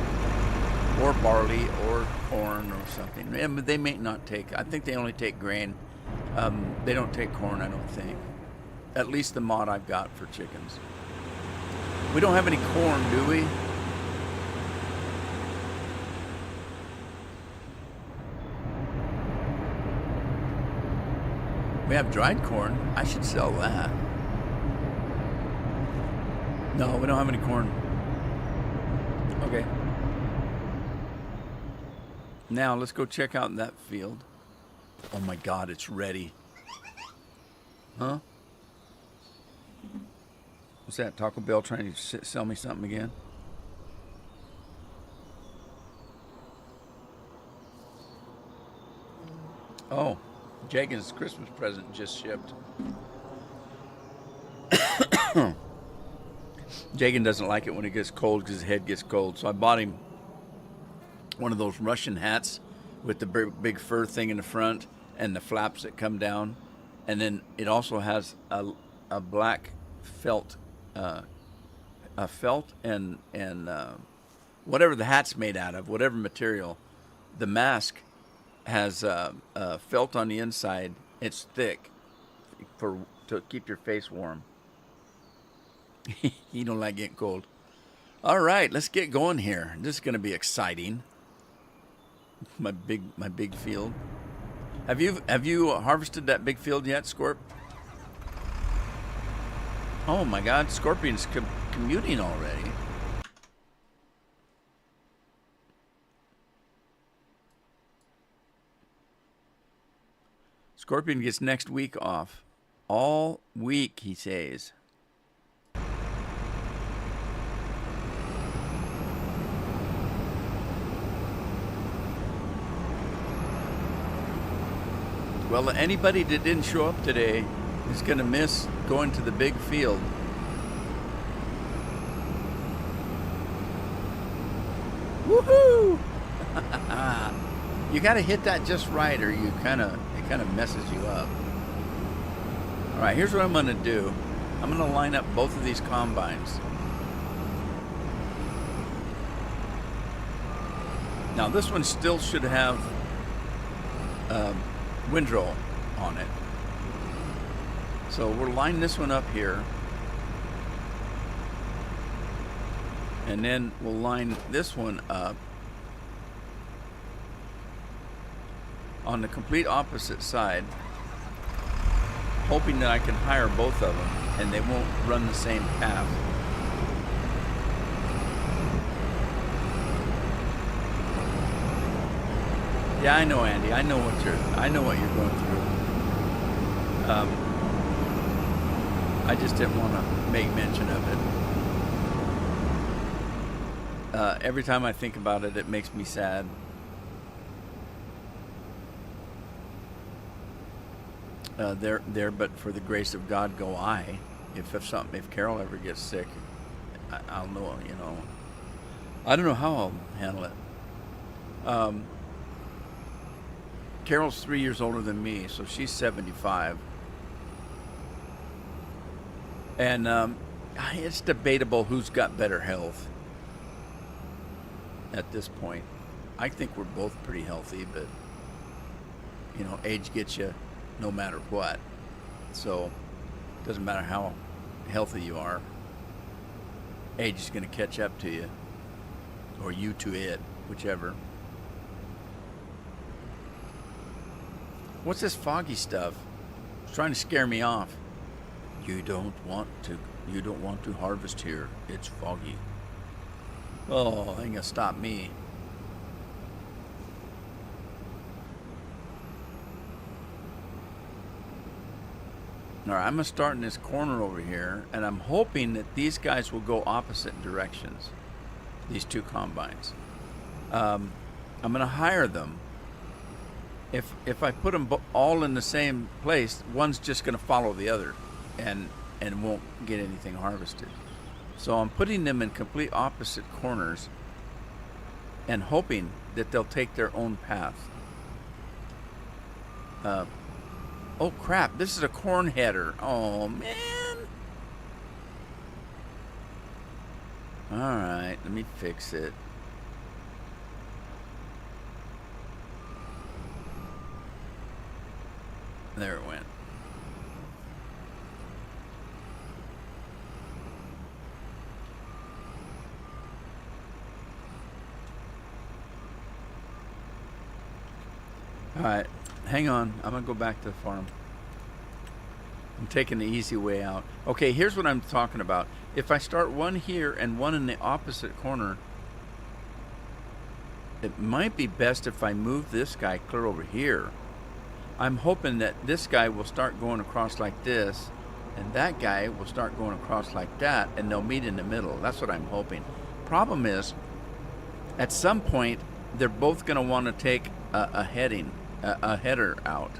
or barley or corn or something. And they may not take. I think they only take grain. They don't take corn, I don't think. At least the mod I've got for chickens. We don't have any corn, do we? We have dried corn. I should sell that. No, we don't have any corn. Okay. Now, let's go check out that field. Oh my God, it's ready. Huh? What's that, Taco Bell trying to sell me something again? Oh, Jagan's Christmas present just shipped. Jagan doesn't like it when it gets cold because his head gets cold. So I bought him one of those Russian hats with the big fur thing in the front and the flaps that come down. And then it also has a black felt, and whatever the hat's made out of, whatever material. The mask has felt on the inside. It's thick to keep your face warm. You don't like getting cold. All right, let's get going here. This is going to be exciting. My big field. Have you harvested that big field yet, Scorp? Oh my God, Scorpion's commuting already. Scorpion gets next week off. All week, he says. Well, anybody that didn't show up today is going to miss going to the big field. Woohoo! You got to hit that just right, or it kind of messes you up. All right, here's what I'm going to do. I'm going to line up both of these combines. Now, this one still should have windrow on it. So we'll line this one up here. And then we'll line this one up on the complete opposite side, hoping that I can hire both of them and they won't run the same path. Yeah, I know, Andy. I know what you're going through. I just didn't want to make mention of it. Every time I think about it, it makes me sad. There, but for the grace of God go I. If Carol ever gets sick, I'll know. You know, I don't know how I'll handle it. Carol's 3 years older than me, so she's 75. And it's debatable who's got better health at this point. I think we're both pretty healthy, but, you know, age gets you no matter what. So it doesn't matter how healthy you are. Age is going to catch up to you, or you to it, whichever. What's this foggy stuff? It's trying to scare me off. You don't want to harvest here. It's foggy. Oh, ain't gonna stop me. All right, I'm gonna start in this corner over here, and I'm hoping that these guys will go opposite directions. These two combines. I'm gonna hire them. If I put them all in the same place, one's just going to follow the other and won't get anything harvested. So I'm putting them in complete opposite corners and hoping that they'll take their own path. Oh crap, this is a corn header. Oh man. All right, let me fix it. There it went. All right, hang on. I'm going to go back to the farm. I'm taking the easy way out. Okay, here's what I'm talking about. If I start one here and one in the opposite corner, it might be best if I move this guy clear over here. I'm hoping that this guy will start going across like this, and that guy will start going across like that, and they'll meet in the middle. That's what I'm hoping. Problem is, at some point, they're both going to want to take a header out.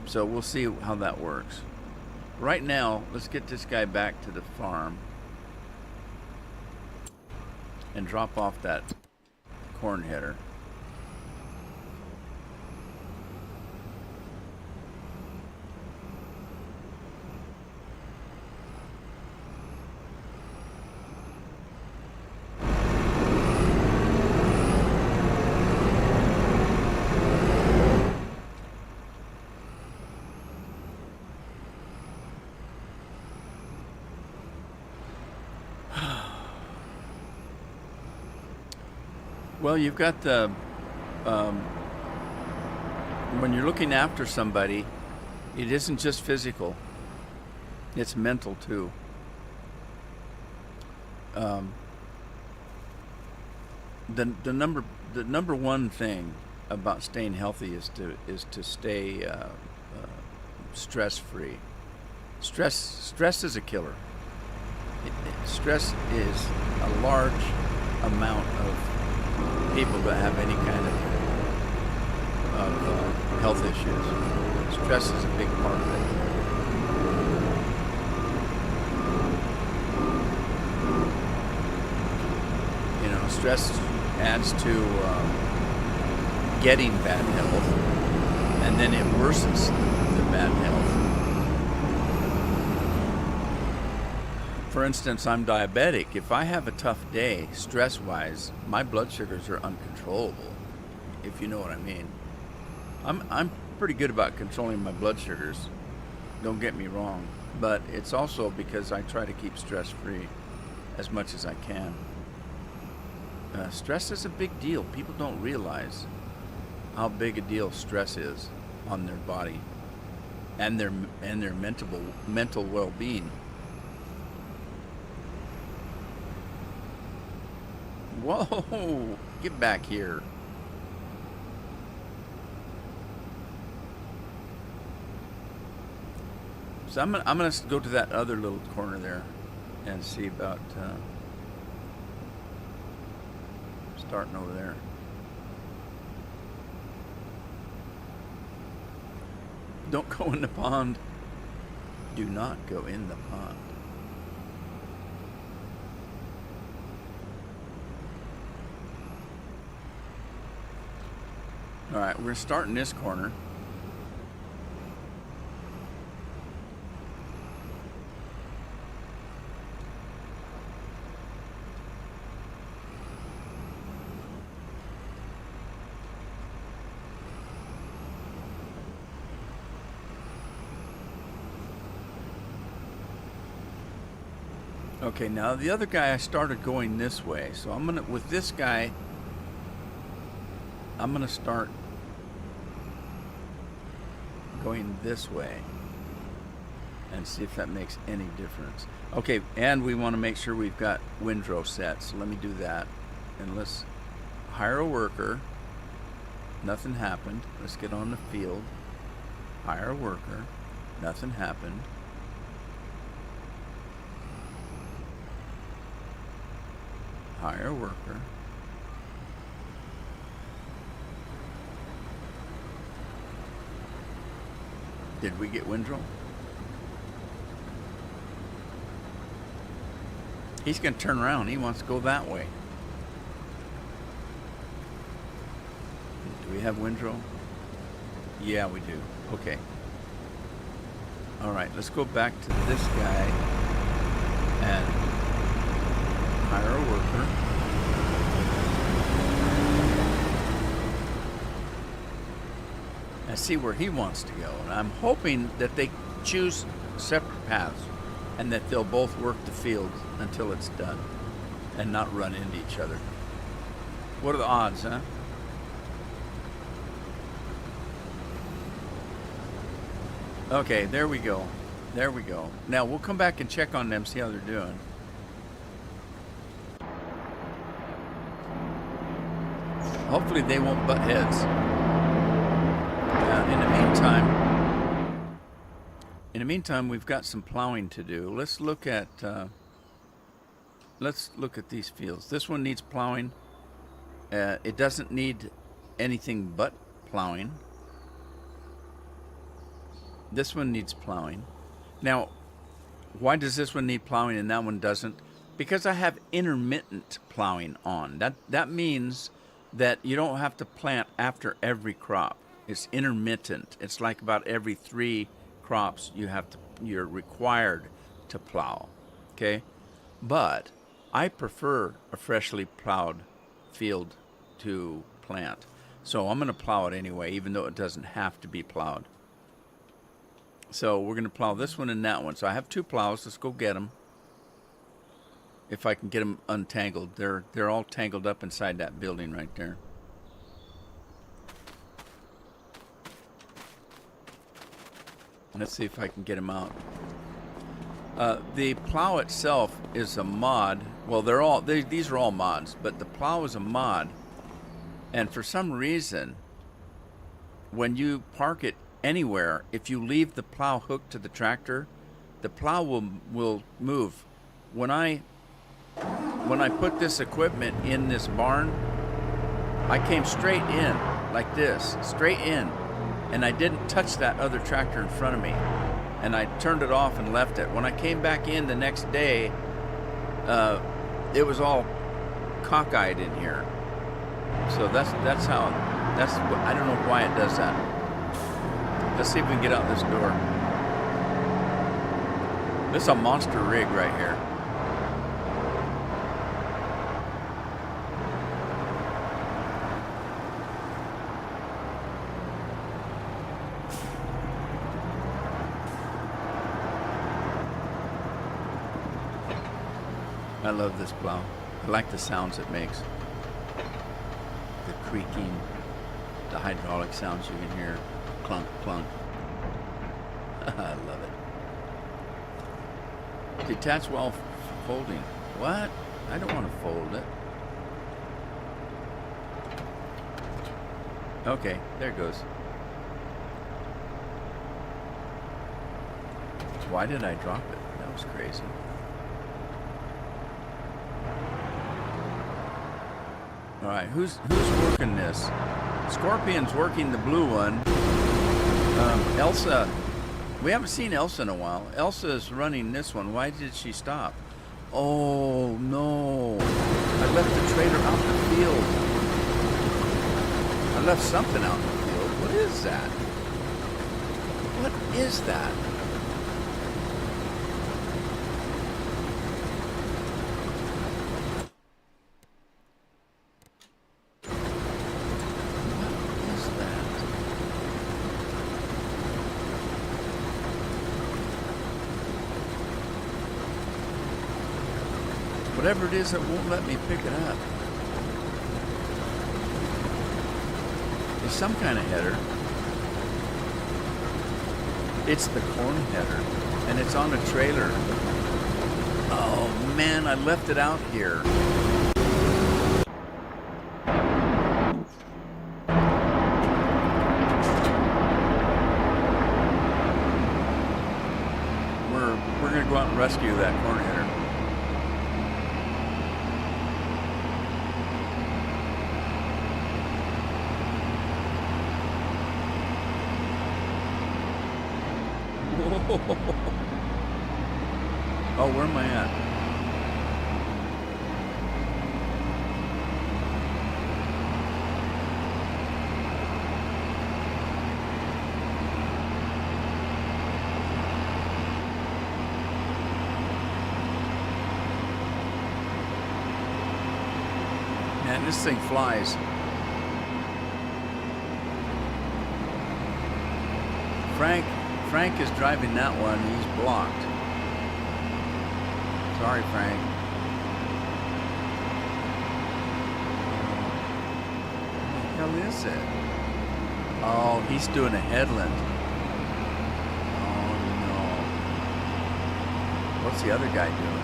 So we'll see how that works. Right now, let's get this guy back to the farm and drop off that corn header. Well, you've got the um, when you're looking after somebody, it isn't just physical; it's mental too. Um, the number one thing about staying healthy is to stay stress free. Stress is a killer. Stress is a large amount of people that have any kind of health issues. Stress is a big part of it. You know, stress adds to getting bad health, and then it worsens the bad health. For instance, I'm diabetic. If I have a tough day, stress-wise, my blood sugars are uncontrollable, if you know what I mean. I'm pretty good about controlling my blood sugars, don't get me wrong, but it's also because I try to keep stress-free as much as I can. Stress is a big deal. People don't realize how big a deal stress is on their body and their mental well-being. Whoa! Get back here. So I'm gonna go to that other little corner there and see about starting over there. Don't go in the pond. Do not go in the pond. All right, we're starting this corner. Okay, now the other guy I started going this way, so with this guy, I'm gonna start going this way and see if that makes any difference. Okay, and we want to make sure we've got windrow set, so let me do that. And let's hire a worker. Nothing happened. Let's get on the field. Hire a worker. Nothing happened. Hire a worker. Did we get windrow? He's going to turn around. He wants to go that way. Do we have windrow? Yeah, we do. Okay. All right, let's go back to this guy and hire a worker. And see where he wants to go. And I'm hoping that they choose separate paths and that they'll both work the field until it's done and not run into each other. What are the odds, huh? Okay, there we go. There we go. Now we'll come back and check on them, see how they're doing. Hopefully they won't butt heads. In the meantime, we've got some plowing to do. Let's look at these fields. This one needs plowing. It doesn't need anything but plowing. This one needs plowing. Now, why does this one need plowing and that one doesn't? Because I have intermittent plowing on. That means that you don't have to plant after every crop. It's intermittent. It's like about every 3 crops you're required to plow. Okay? But I prefer a freshly plowed field to plant. So I'm going to plow it anyway, even though it doesn't have to be plowed. So we're going to plow this one and that one. So I have 2 plows. Let's go get them. if I can get them untangled. They're all tangled up inside that building right there. Let's see if I can get them out. The plow itself is a mod. Well, these are all mods, but the plow is a mod. And for some reason, when you park it anywhere, if you leave the plow hooked to the tractor, the plow will move. When I put this equipment in this barn, I came straight in like this, straight in, and I didn't touch that other tractor in front of me. And I turned it off and left it. When I came back in the next day, it was all cockeyed in here. So that's how. I don't know why it does that. Let's see if we can get out this door. This is a monster rig right here. I love this plow. I like the sounds it makes. The creaking, the hydraulic sounds you can hear. Clunk, clunk. I love it. Detach while folding. What? I don't want to fold it. Okay, there it goes. Why did I drop it? That was crazy. All right, who's working this? Scorpion's working the blue one. Elsa, we haven't seen Elsa in a while. Elsa is running this one. Why did she stop? Oh no! I left the trailer out in the field. I left something out in the field. What is that? What is that? Whatever it is, it won't let me pick it up. It's some kind of header. It's the corn header, and it's on a trailer. Oh man, I left it out here. We're gonna go out and rescue that corn header. Oh, where am I at? Man, this thing flies. Frank is driving that one. He's blocked. Sorry, Frank. What the hell is it? Oh, he's doing a headland. Oh, no. What's the other guy doing?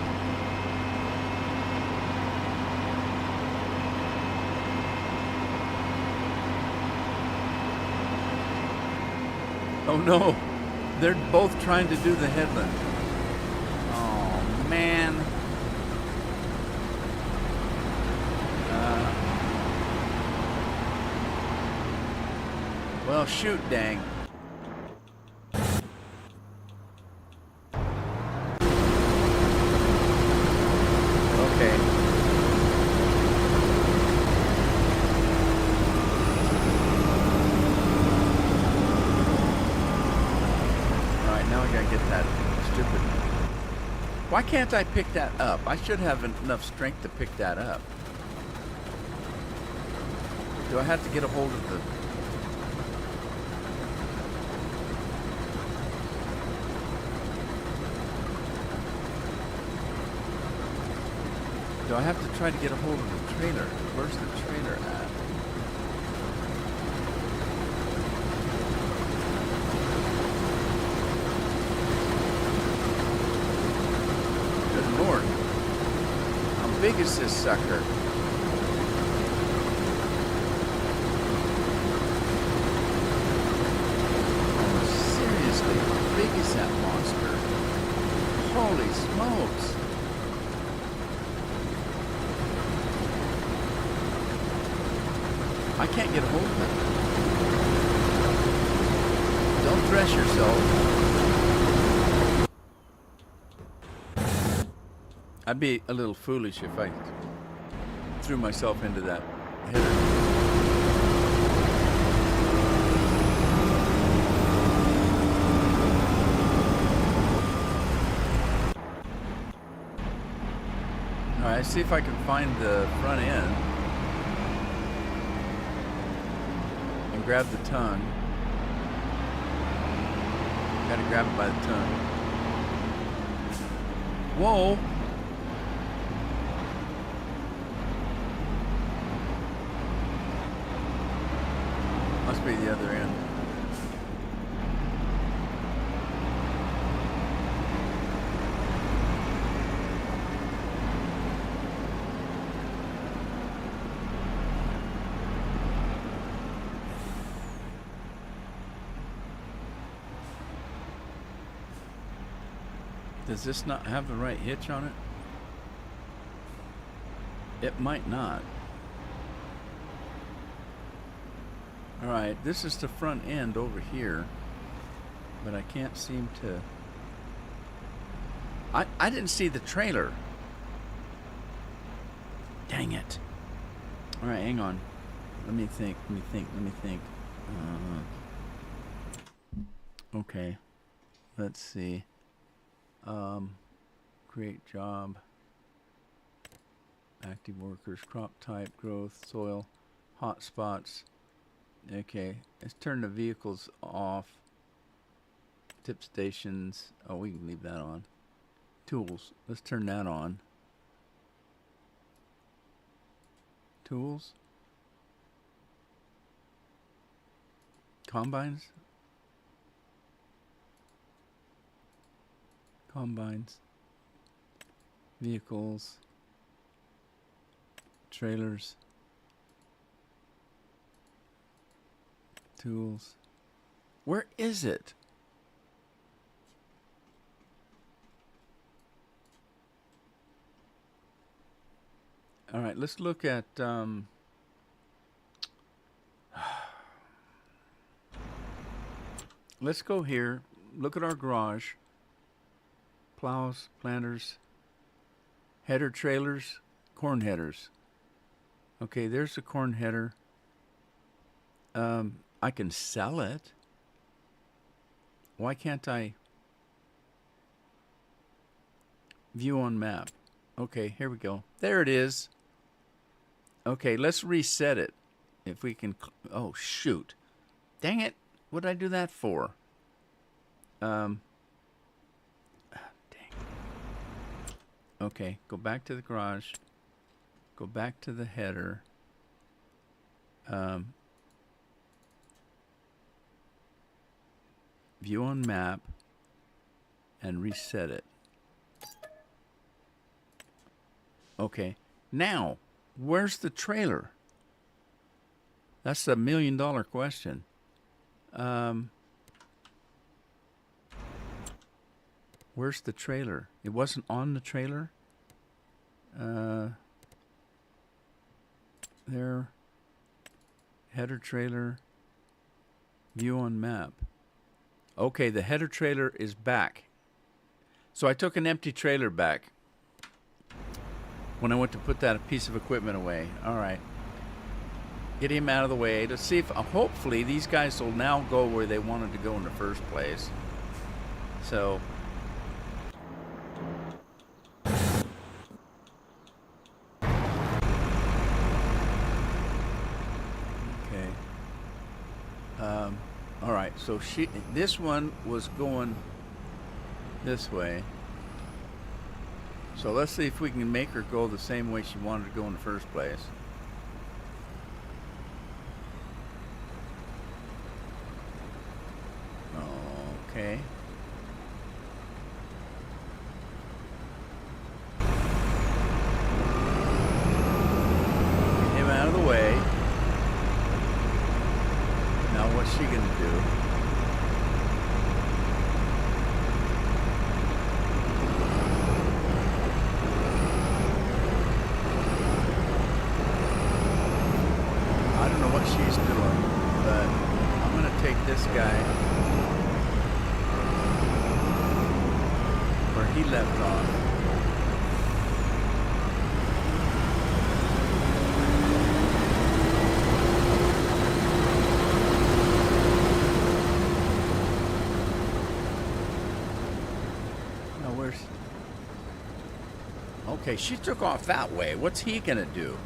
Oh, no. They're both trying to do the headland. Oh, man. Well, shoot, dang. Okay. Why can't I pick that up? I should have enough strength to pick that up. Do I have to get a hold of the... So I have to try to get a hold of the trailer. Where's the trailer at? Good Lord. How big is this sucker? Oh, seriously, how big is that monster? Holy smokes. I can't get a hold of it. Don't dress yourself. I'd be a little foolish if I threw myself into that header. All right, see if I can find the front end. Grab the tongue. Gotta grab it by the tongue. Whoa! Must be the other end. Does this not have the right hitch on it? It might not. Alright, this is the front end over here. But I can't seem to... I didn't see the trailer. Dang it. Alright, hang on. Let me think. Okay. Let's see. Create job, active workers, crop type, growth, soil, hot spots. Okay, let's turn the vehicles off. Tip stations. Oh, we can leave that on. Tools. Let's turn that on. Tools. Combines. Combines, vehicles, trailers, tools. Where is it? All right, let's look at let's go here. Look at our garage. Plows, planters, header trailers, corn headers. Okay, there's the corn header. I can sell it. Why can't I view on map? Okay, here we go. There it is. Okay, let's reset it. If we can... Oh, shoot. Dang it. What did I do that for? Okay, go back to the garage. Go back to the header. View on map. And reset it. Okay, now, where's the trailer? That's the $1 million question. Where's the trailer? It wasn't on the trailer? There. Header trailer. View on map. Okay, the header trailer is back. So I took an empty trailer back when I went to put that piece of equipment away. All right. Get him out of the way to see if hopefully these guys will now go where they wanted to go in the first place. So... all right, so this one was going this way. So let's see if we can make her go the same way she wanted to go in the first place. Okay. Get him out of the way. Now what's she gonna do? I don't know what she's doing, but I'm gonna take this guy where he left off. Now where's... Okay, she took off that way. What's he gonna do?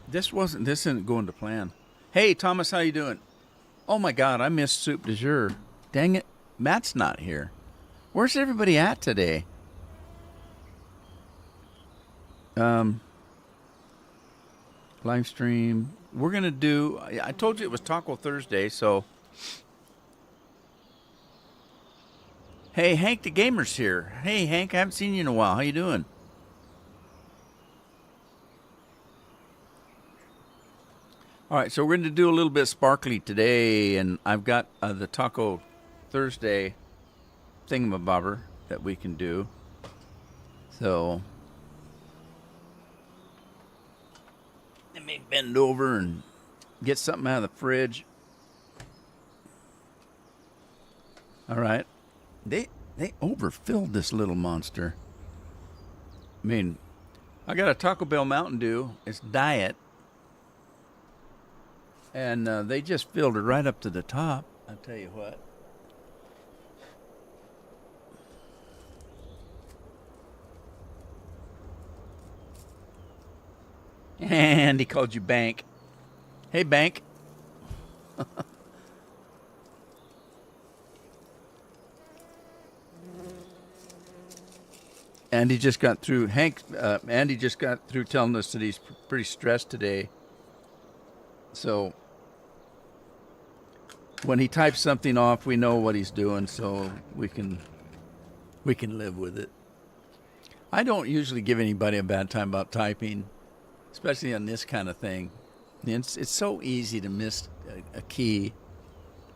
This isn't going to plan. Hey, Thomas, how you doing? Oh my God, I missed soup du jour. Dang it, Matt's not here. Where's everybody at today? Live stream. We're gonna do. I told you it was Taco Thursday, so. Hey, Hank the Gamer's here. Hey, Hank, I haven't seen you in a while. How you doing? All right, so we're going to do a little bit sparkly today, and I've got the Taco Thursday thingamabobber that we can do. So let me bend over and get something out of the fridge. All right, they overfilled this little monster. I mean, I got a Taco Bell Mountain Dew. It's diet. And they just filled it right up to the top. I'll tell you what. And he called you Bank. Hey, Bank. Andy just got through. Andy just got through telling us that he's pretty stressed today. So when he types something off, we know what he's doing, so we can live with it. I don't usually give anybody a bad time about typing, especially on this kind of thing. It's so easy to miss a key.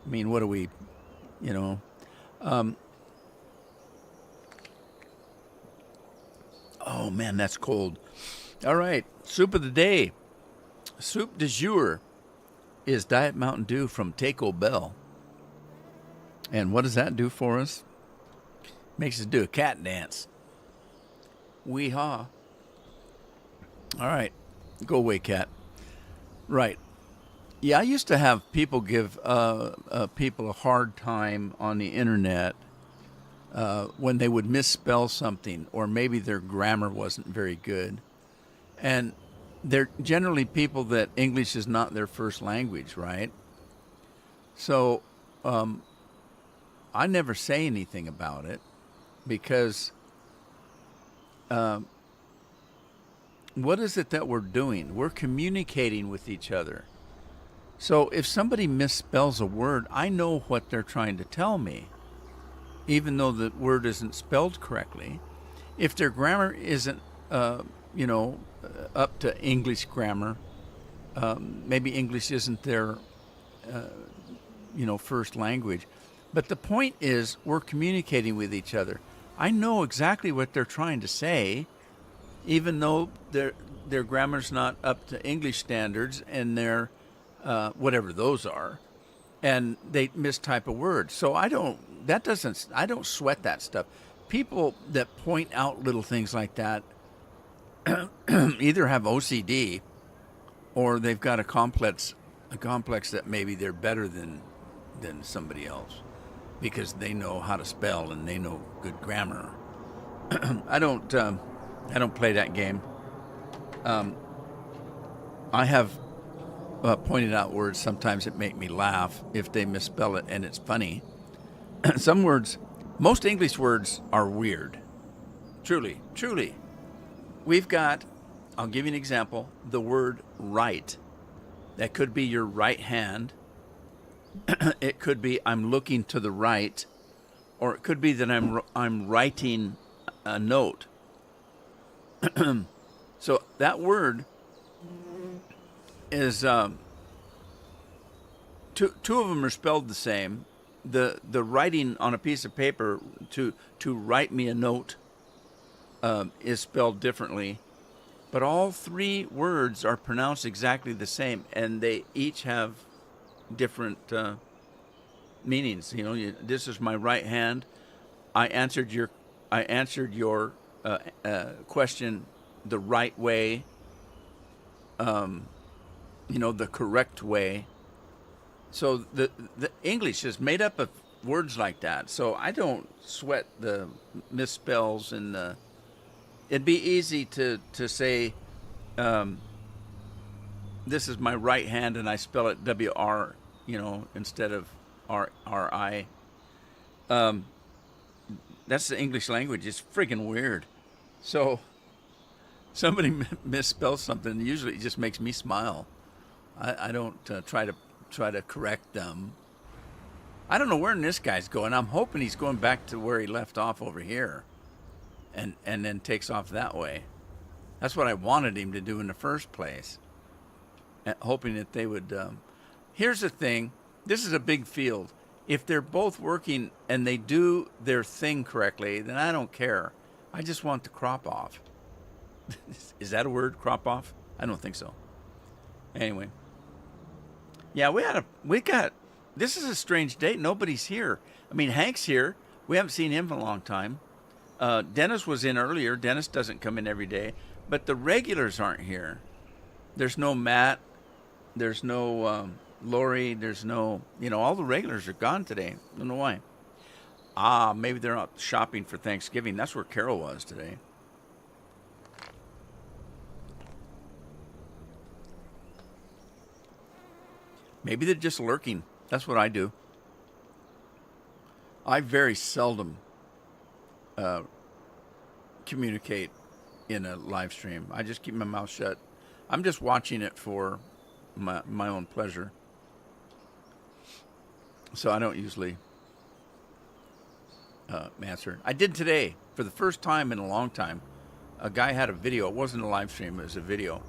I mean, what are we, you know? Oh man, that's cold. All right, soup of the day. Soup du jour is Diet Mountain Dew from Taco Bell. And what does that do for us? Makes us do a cat dance. Wee-haw. All right. Go away, cat. Right. Yeah, I used to have people give people a hard time on the internet when they would misspell something, or maybe their grammar wasn't very good. And they're generally people that English is not their first language, right? So I never say anything about it because what is it that we're doing? We're communicating with each other. So if somebody misspells a word, I know what they're trying to tell me, even though the word isn't spelled correctly. If their grammar isn't, up to English grammar, maybe English isn't their, first language. But the point is, we're communicating with each other. I know exactly what they're trying to say, even though their grammar's not up to English standards and their whatever those are, and they mistype a word. So I don't sweat that stuff. People that point out little things like that either have OCD or they've got a complex that maybe they're better than somebody else because they know how to spell and they know good grammar. I don't play that game. I have pointed out words, sometimes it make me laugh if they misspell it and it's funny. Some words, most English words are weird. Truly, truly. We've got, I'll give you an example, the word right. That could be your right hand. It could be I'm looking to the right, or it could be that I'm writing a note. So that word is two of them are spelled the same. The writing on a piece of paper to write me a note is spelled differently, but all three words are pronounced exactly the same, and they each have different meanings. You know, this is my right hand. I answered your question the right way. The correct way. So the English is made up of words like that. So I don't sweat the misspells, and it'd be easy to say, this is my right hand, and I spell it W-R, instead of R-I. That's the English language. It's friggin' weird. So somebody misspells something, usually it just makes me smile. I don't try to correct them. I don't know where this guy's going. I'm hoping he's going back to where he left off over here, and then takes off that way. That's what I wanted him to do in the first place, hoping that they would. Here's the thing. This is a big field. If they're both working and they do their thing correctly, then I don't care. I just want the crop off. Is that a word, crop off? I don't think so. Anyway. Yeah, this is a strange date. Nobody's here. I mean, Hank's here. We haven't seen him in a long time. Dennis was in earlier. Dennis doesn't come in every day. But the regulars aren't here. There's no Matt. There's no Lori. There's no, all the regulars are gone today. I don't know why. Maybe they're out shopping for Thanksgiving. That's where Carol was today. Maybe they're just lurking. That's what I do. I very seldom communicate in a live stream. I just keep my mouth shut. I'm just watching it for my own pleasure. So I don't usually answer. I did today for the first time in a long time. A guy had a video. It wasn't a live stream. It was a video.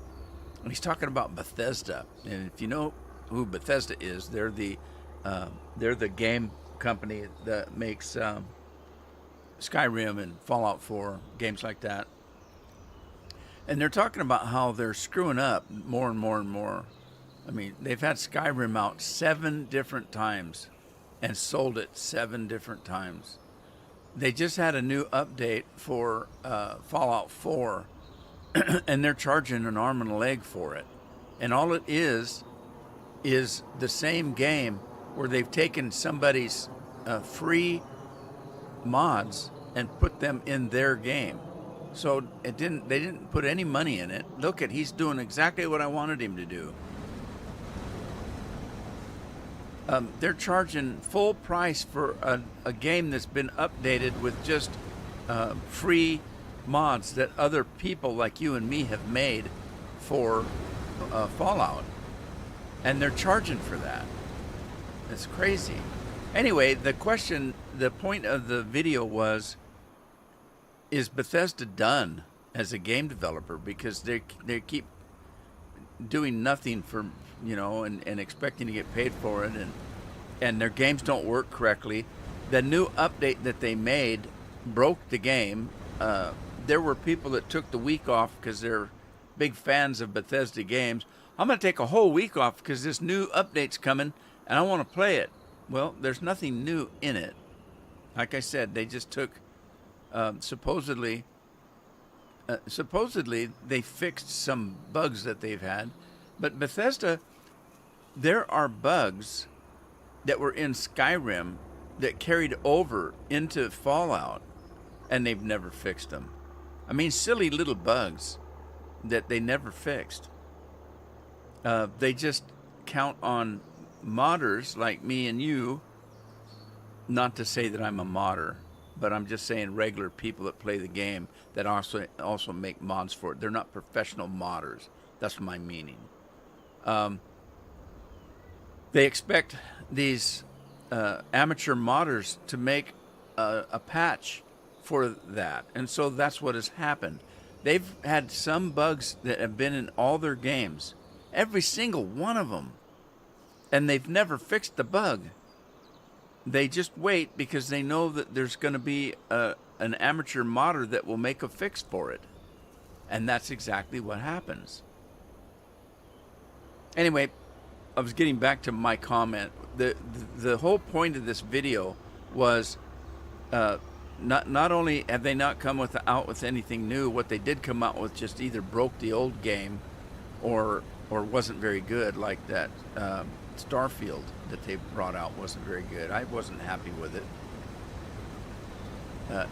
And he's talking about Bethesda. And if you know who Bethesda is, they're the game company that makes Skyrim and Fallout 4, games like that. And they're talking about how they're screwing up more and more and more. I mean, they've had Skyrim out 7 different times and sold it 7 different times. They just had a new update for Fallout 4, and they're charging an arm and a leg for it. And all it is the same game where they've taken somebody's free mods and put them in their game. So they didn't put any money in it. Look he's doing exactly what I wanted him to do. They're charging full price for a game that's been updated with just free mods that other people like you and me have made for Fallout. And they're charging for that. It's crazy. Anyway, the point of the video was, is Bethesda done as a game developer? Because they keep doing nothing for, and expecting to get paid for it, and their games don't work correctly. The new update that they made broke the game. There were people that took the week off because they're big fans of Bethesda games. I'm going to take a whole week off because this new update's coming and I want to play it. Well, there's nothing new in it. Like I said, they just took, supposedly they fixed some bugs that they've had. But Bethesda, there are bugs that were in Skyrim that carried over into Fallout, and they've never fixed them. I mean, silly little bugs that they never fixed. They just count on modders like me and you, not to say that I'm a modder, but I'm just saying regular people that play the game that also make mods for it. They're not professional modders. That's my meaning. They expect these amateur modders to make a patch for that, and so that's what has happened. They've had some bugs that have been in all their games, every single one of them, and they've never fixed the bug. They just wait because they know that there's going to be an amateur modder that will make a fix for it, and that's exactly what happens. Anyway, I was getting back to my comment. The whole point of this video was not only have they not come out with anything new, what they did come out with just either broke the old game or wasn't very good, like that Starfield that they brought out wasn't very good. I wasn't happy with it.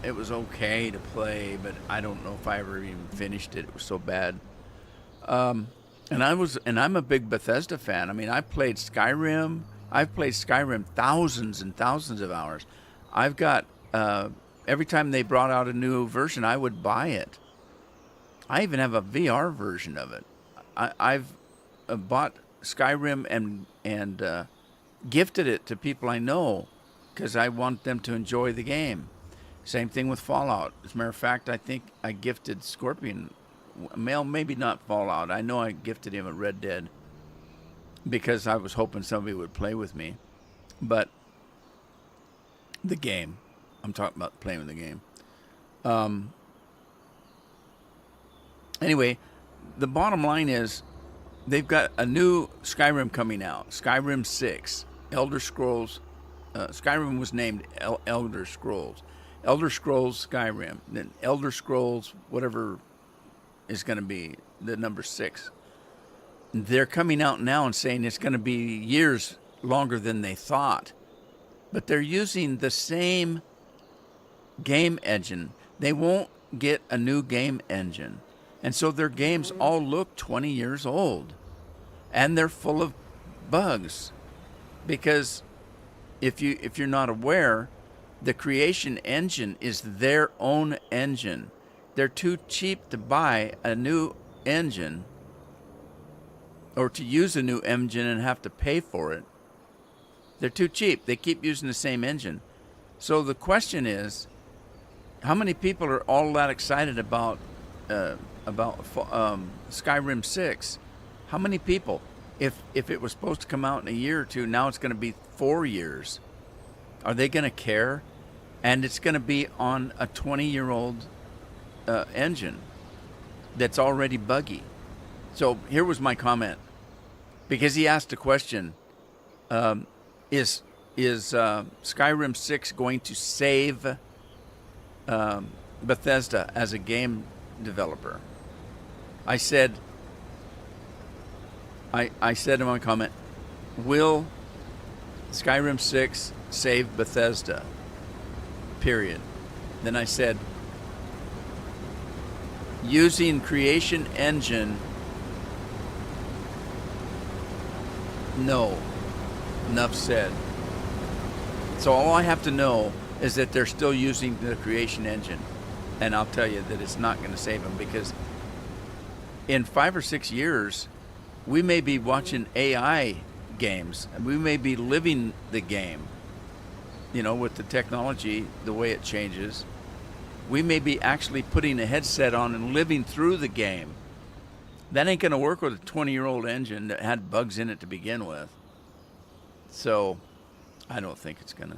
It was okay to play, but I don't know if I ever even finished it. It was so bad. And I'm a big Bethesda fan. I mean, I've played Skyrim thousands and thousands of hours. I've got every time they brought out a new version, I would buy it. I even have a VR version of it. I've bought Skyrim and gifted it to people I know because I want them to enjoy the game. Same thing with Fallout. As a matter of fact, I think I gifted Scorpion. Well, maybe not Fallout. I know I gifted him a Red Dead because I was hoping somebody would play with me. But the game, I'm talking about playing with the game. Anyway, the bottom line is they've got a new Skyrim coming out. Skyrim 6. Elder Scrolls. Skyrim was named Elder Scrolls. Elder Scrolls Skyrim. Then Elder Scrolls, whatever is going to be the number 6. They're coming out now and saying it's going to be years longer than they thought. But they're using the same game engine. They won't get a new game engine. And so their games all look 20 years old. And they're full of bugs. Because if you're not aware, the Creation engine is their own engine. They're too cheap to buy a new engine or to use a new engine and have to pay for it. They're too cheap. They keep using the same engine. So the question is, how many people are all that excited about Skyrim 6? How many people? If it was supposed to come out in a year or two, now it's going to be 4 years. Are they going to care? And it's going to be on a 20-year-old engine that's already buggy. So here was my comment, because he asked a question: Is Skyrim 6 going to save Bethesda as a game developer? I said in my comment, will Skyrim 6 save Bethesda? Period. Then I said, using Creation Engine, no. Enough said. So all I have to know is that they're still using the Creation Engine. And I'll tell you that it's not going to save them, because in 5 or 6 years, we may be watching AI games, and we may be living the game. You know, with the technology, the way it changes, we may be actually putting a headset on and living through the game. That ain't going to work with a 20-year-old engine that had bugs in it to begin with. So, I don't think it's going to.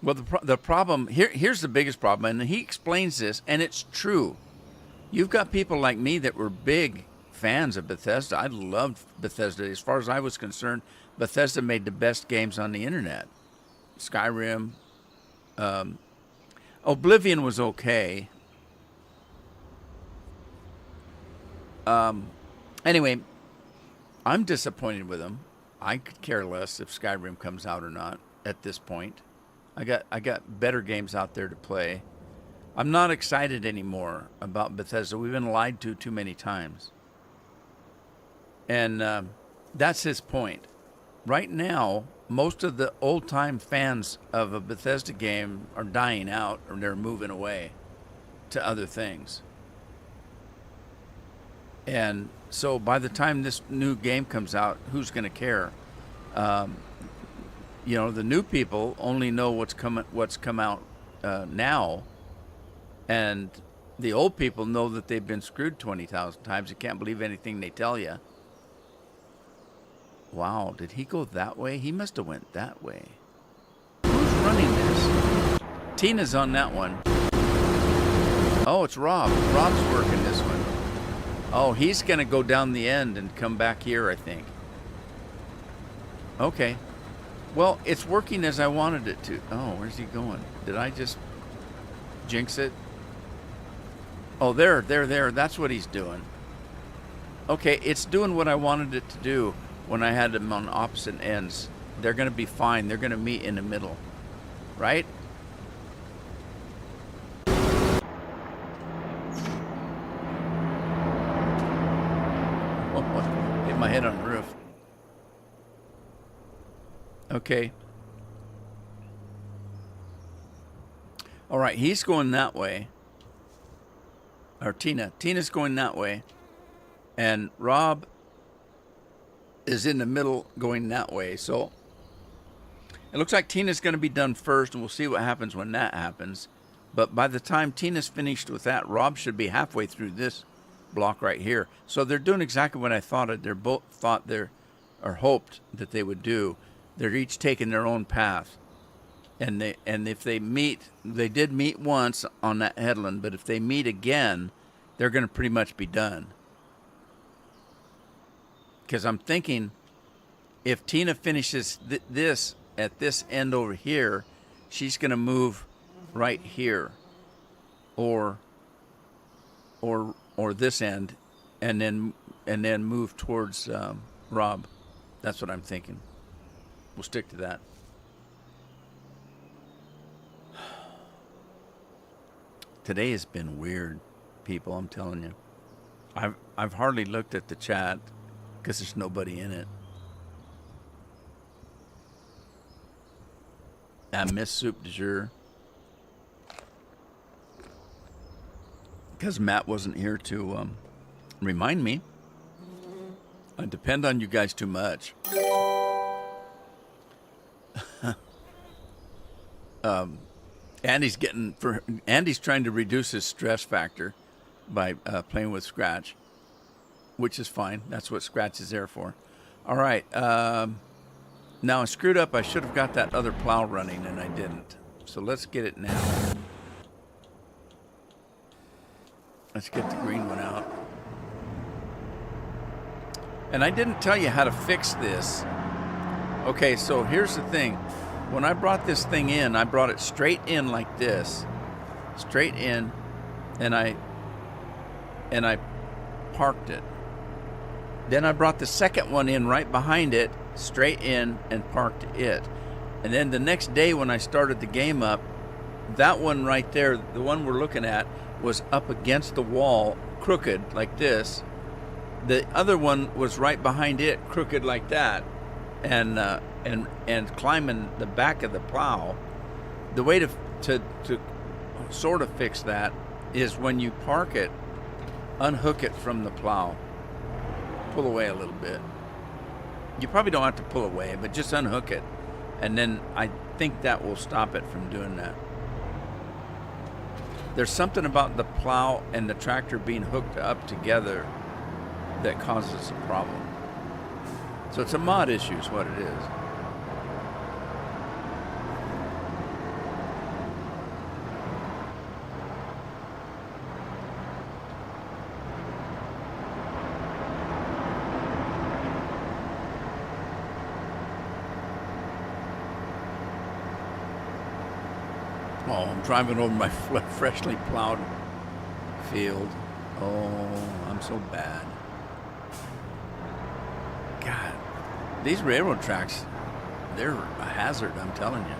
Well, the problem, here's the biggest problem, and he explains this, and it's true. You've got people like me that were big fans of Bethesda. I loved Bethesda. As far as I was concerned, Bethesda made the best games on the internet. Skyrim. Oblivion was okay. Anyway, I'm disappointed with them. I could care less if Skyrim comes out or not at this point. I got better games out there to play. I'm not excited anymore about Bethesda. We've been lied to too many times. And that's his point. Right now, most of the old-time fans of a Bethesda game are dying out, or they're moving away to other things. And so by the time this new game comes out, who's going to care? You know, the new people only know what's come out now, and the old people know that they've been screwed 20,000 times. You can't believe anything they tell you. Wow, did he go that way? He must have went that way. Who's running this? Tina's on that one. Oh, it's Rob. Rob's working this one. Oh, he's going to go down the end and come back here, I think. Okay. Well, it's working as I wanted it to. Oh, where's he going? Did I just jinx it? Oh, there. That's what he's doing. Okay, it's doing what I wanted it to do when I had them on opposite ends. They're going to be fine. They're going to meet in the middle. Right? Oh, hit my head on the roof. Okay. All right, he's going that way. Or Tina's going that way. And Rob is in the middle going that way. So it looks like Tina's going to be done first, and we'll see what happens when that happens. But by the time Tina's finished with that, Rob should be halfway through this block right here. So they're doing exactly what I thought. They're both thought or hoped that they would do. They're each taking their own path. And if they meet, they did meet once on that headland, but if they meet again, they're going to pretty much be done. Because I'm thinking, if Tina finishes this at this end over here, she's going to move right here, or this end, and then move towards Rob. That's what I'm thinking. We'll stick to that. Today has been weird, people. I'm telling you. I've hardly looked at the chat because there's nobody in it. I miss Soup du Jour because Matt wasn't here to remind me. I depend on you guys too much. Andy's trying to reduce his stress factor by playing with Scratch, which is fine. That's what Scratch is there for. All right. Now I screwed up. I should have got that other plow running, and I didn't. So let's get it now. Let's get the green one out. And I didn't tell you how to fix this. Okay, so here's the thing. When I brought this thing in, I brought it straight in like this. Straight in, and I parked it. Then I brought the second one in right behind it, straight in, and parked it. And then the next day when I started the game up, that one right there, the one we're looking at, was up against the wall, crooked like this. The other one was right behind it, crooked like that, and climbing the back of the plow. The way to sort of fix that is when you park it, unhook it from the plow, pull away a little bit. You probably don't have to pull away, but just unhook it, and then I think that will stop it from doing that. There's something about the plow and the tractor being hooked up together that causes a problem. So it's a mod issue is what it is. Oh, I'm driving over my freshly plowed field. Oh, I'm so bad. God, these railroad tracks, they're a hazard, I'm telling you.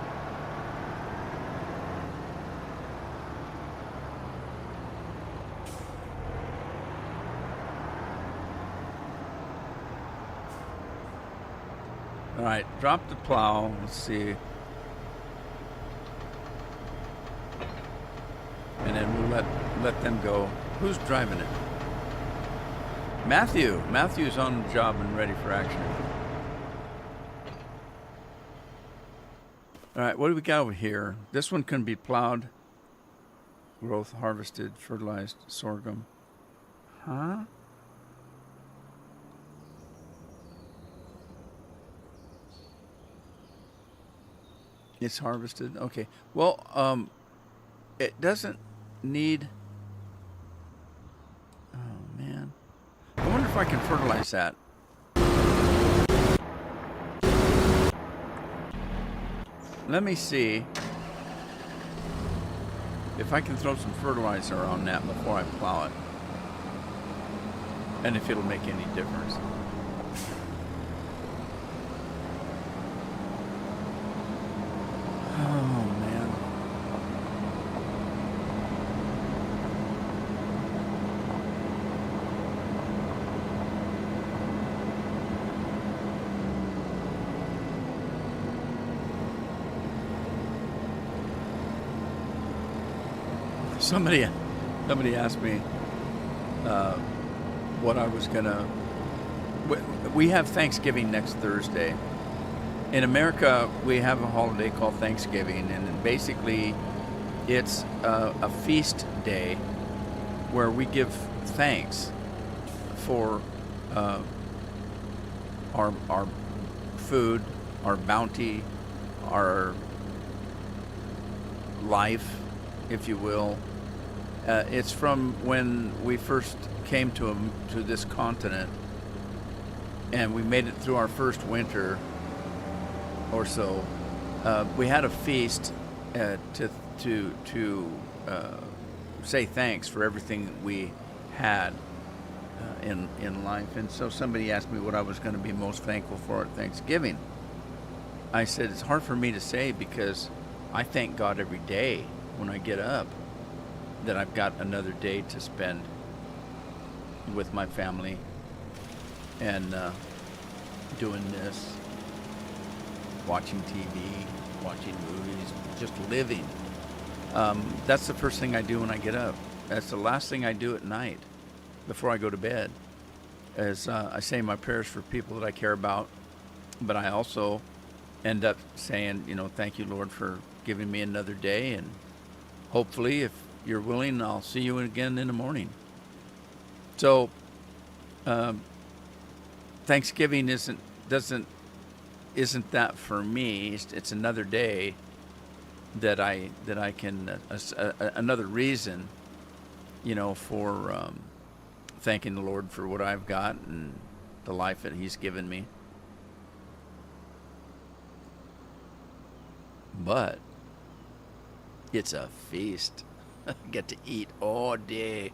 All right, drop the plow. Let's see. And then we'll let them go. Who's driving it? Matthew. Matthew's on the job and ready for action. All right, what do we got over here? This one can be plowed, growth, harvested, fertilized, sorghum. Huh? It's harvested. Okay. Well, it doesn't need. Oh man, I wonder if I can fertilize that. Let me see if I can throw some fertilizer on that before I plow it, and if it'll make any difference. Oh man. Somebody asked me what I was gonna. We have Thanksgiving next Thursday. In America, we have a holiday called Thanksgiving, and basically, it's a feast day where we give thanks for our food, our bounty, our life, if you will. It's from when we first came to this continent, and we made it through our first winter or so. We had a feast to say thanks for everything we had in life. And so somebody asked me what I was going to be most thankful for at Thanksgiving. I said it's hard for me to say because I thank God every day when I get up that I've got another day to spend with my family and doing this, watching TV, watching movies, just living. That's the first thing I do when I get up. That's the last thing I do at night before I go to bed. Is I say my prayers for people that I care about, but I also end up saying, thank you, Lord, for giving me another day, and hopefully, if you're willing, I'll see you again in the morning. So, Thanksgiving isn't that for me. It's another day that I can another reason, for thanking the Lord for what I've got and the life that He's given me. But it's a feast. I get to eat all day.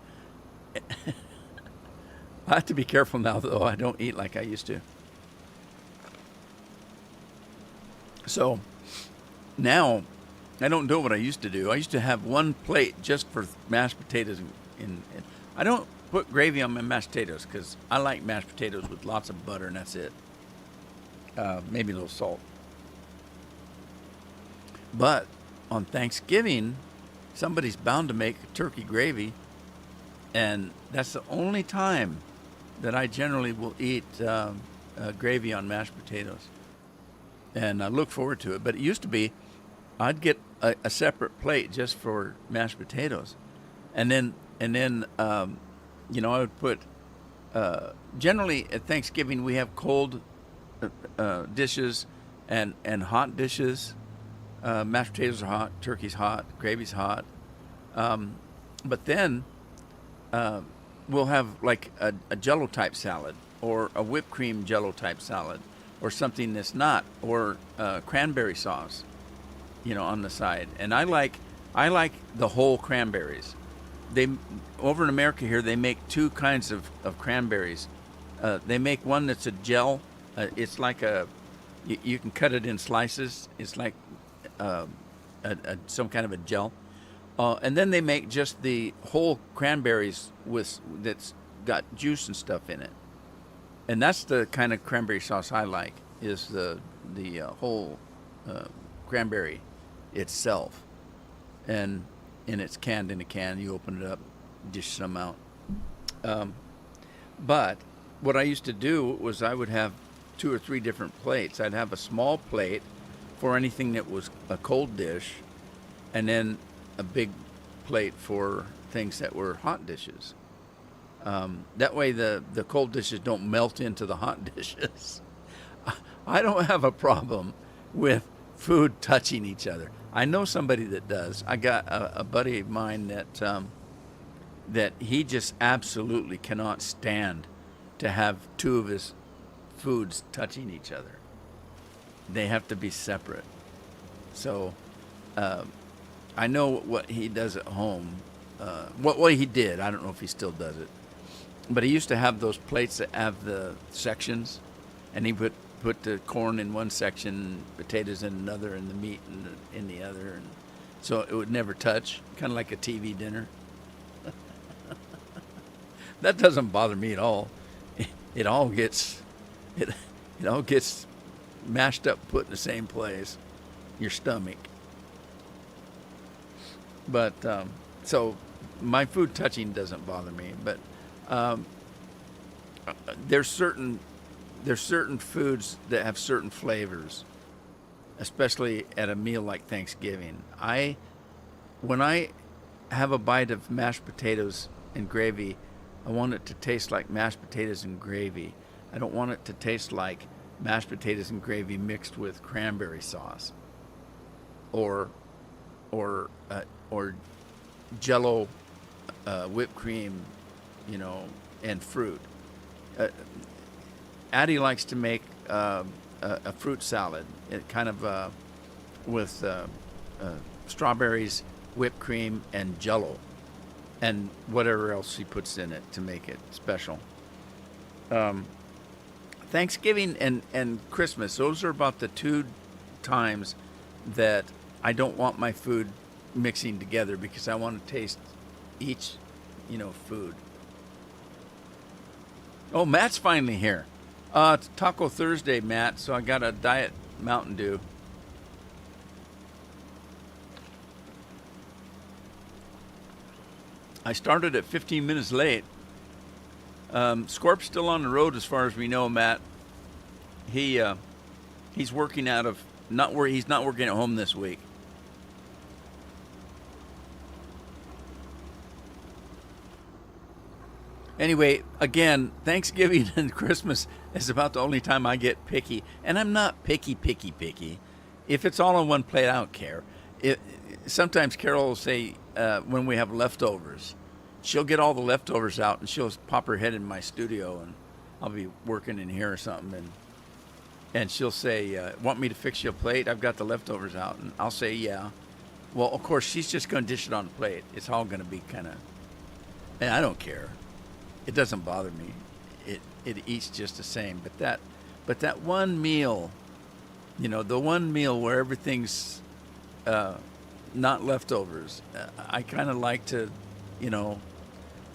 I have to be careful now, though. I don't eat like I used to. So now I don't do what I used to do. I used to have one plate just for mashed potatoes. I don't put gravy on my mashed potatoes because I like mashed potatoes with lots of butter, and that's it. Maybe a little salt. But on Thanksgiving, somebody's bound to make turkey gravy, and that's the only time that I generally will eat gravy on mashed potatoes. And I look forward to it. But it used to be I'd get a separate plate just for mashed potatoes. And then I would put, generally at Thanksgiving we have cold dishes and hot dishes. Mashed potatoes are hot, turkey's hot, gravy's hot. But then we'll have like a Jello type salad or a whipped cream Jello type salad or something that's not, or cranberry sauce, on the side. And I like the whole cranberries. They over in America here they make two kinds of cranberries. They make one that's a gel. It's like you can cut it in slices. It's like some kind of a gel. And then they make just the whole cranberries that's got juice and stuff in it. And that's the kind of cranberry sauce I like. is the whole uh, cranberry itself, and it's canned in a can. You open it up, dish some out. But what I used to do was I would have 2 or 3 different plates. I'd have a small plate for anything that was a cold dish, and then a big plate for things that were hot dishes. That way the cold dishes don't melt into the hot dishes. I don't have a problem with food touching each other. I know somebody that does. I got a buddy of mine that he just absolutely cannot stand to have 2 of his foods touching each other. They have to be separate. So I know what he does at home. What he did. I don't know if he still does it. But he used to have those plates that have the sections, and he put the corn in one section, potatoes in another, and the meat in the other, and so it would never touch, kind of like a TV dinner. That doesn't bother me at all. It all gets mashed up, put in the same place, your stomach. But so my food touching doesn't bother me, but there's certain foods that have certain flavors, especially at a meal like Thanksgiving. When I have a bite of mashed potatoes and gravy, I want it to taste like mashed potatoes and gravy. I don't want it to taste like mashed potatoes and gravy mixed with cranberry sauce, or Jello, whipped cream, and fruit. Addie likes to make a fruit salad, kind of with strawberries, whipped cream, and Jello, and whatever else she puts in it to make it special. Thanksgiving and Christmas, those are about the 2 times that I don't want my food mixing together, because I want to taste each, food. Oh, Matt's finally here. It's Taco Thursday, Matt, so I got a Diet Mountain Dew. I started at 15 minutes late. Scorp's still on the road as far as we know, Matt. He's working out of he's not working at home this week. Anyway, again, Thanksgiving and Christmas is about the only time I get picky. And I'm not picky. If it's all on one plate, I don't care. Sometimes Carol will say, when we have leftovers, she'll get all the leftovers out and she'll pop her head in my studio, and I'll be working in here or something. And she'll say, want me to fix you a plate? I've got the leftovers out. And I'll say, yeah. Well, of course, she's just going to dish it on the plate. It's all going to be kind of, and I don't care. It doesn't bother me. It eats just the same. But that one meal, the one meal where everything's not leftovers, I kind of like to,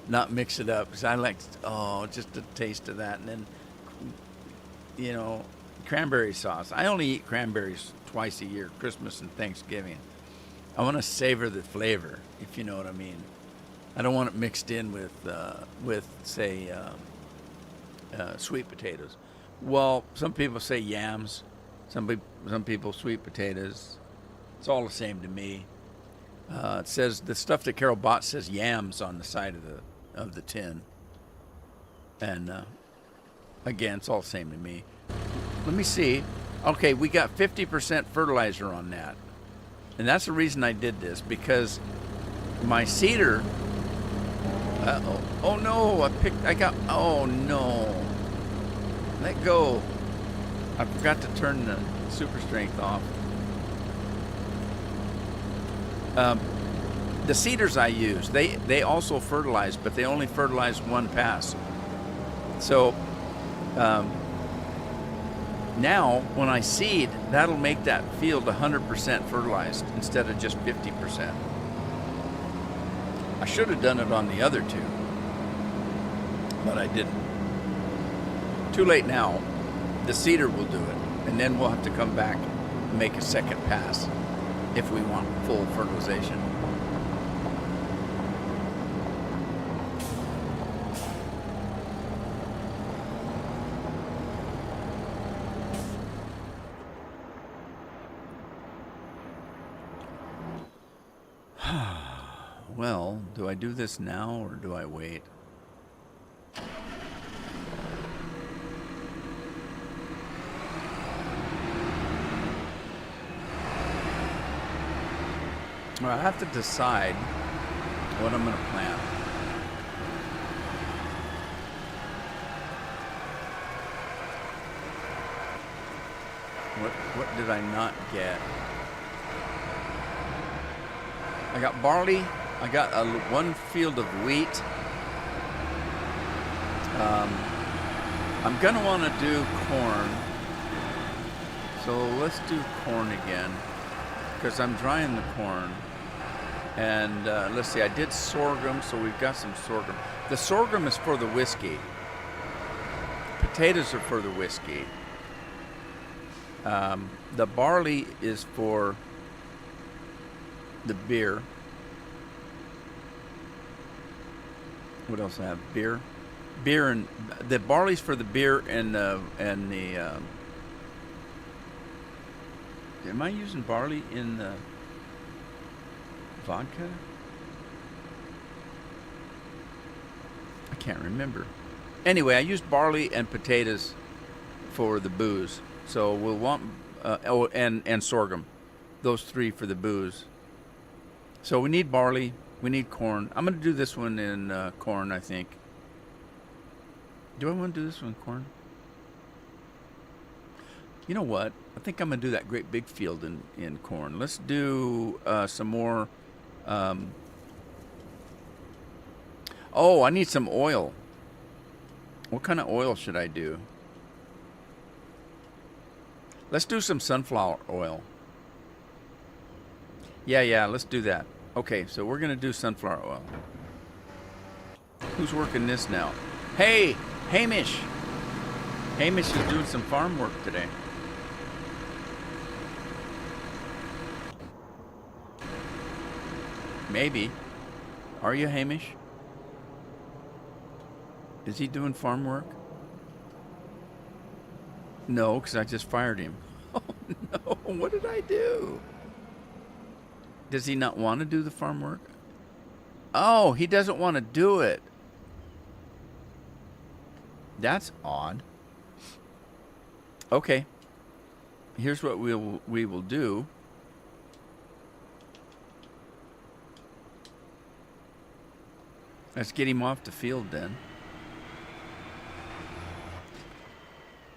not mix it up, because I like just a taste of that, and then cranberry sauce. I only eat cranberries twice a year, Christmas and Thanksgiving. I want to savor the flavor, if you know what I mean. I don't want it mixed in with say, sweet potatoes. Well, some people say yams. Some people sweet potatoes. It's all the same to me. It says the stuff that Carol bought says yams on the side of the tin. And again, it's all the same to me. Let me see. Okay, we got 50% fertilizer on that. And that's the reason I did this, because my cedar. Uh-oh. Oh no, oh no. Let go. I forgot to turn the super strength off. The cedars I use, they also fertilize, but they only fertilize one pass. So now when I seed, that'll make that field 100% fertilized instead of just 50%. I should have done it on the other 2, but I didn't. Too late now. The cedar will do it. And then we'll have to come back and make a second pass if we want full fertilization. Well, do I do this now or do I wait? Well, I have to decide what I'm going to plant. What did I not get? I got barley. I got one field of wheat. I'm going to want to do corn. So let's do corn again, because I'm drying the corn. And let's see, I did sorghum, so we've got some sorghum. The sorghum is for the whiskey. Potatoes are for the whiskey. The barley is for the beer. What else I have? Beer, and the barley's for the beer and the. Am I using barley in the vodka? I can't remember. Anyway, I used barley and potatoes for the booze. So we'll want and sorghum, those three for the booze. So we need barley, we need corn. I'm going to do this one in corn, I think. Do I want to do this one in corn? You know what? I think I'm going to do that great big field in corn. Let's do some more. Oh, I need some oil. What kind of oil should I do? Let's do some sunflower oil. Yeah, let's do that. Okay, so we're going to do sunflower oil. Who's working this now? Hey, Hamish. Hamish is doing some farm work today. Maybe. Are you, Hamish? Is he doing farm work? No, because I just fired him. Oh, no. What did I do? Does he not want to do the farm work? Oh, he doesn't want to do it. That's odd. Okay. Here's what we will do. Let's get him off the field then.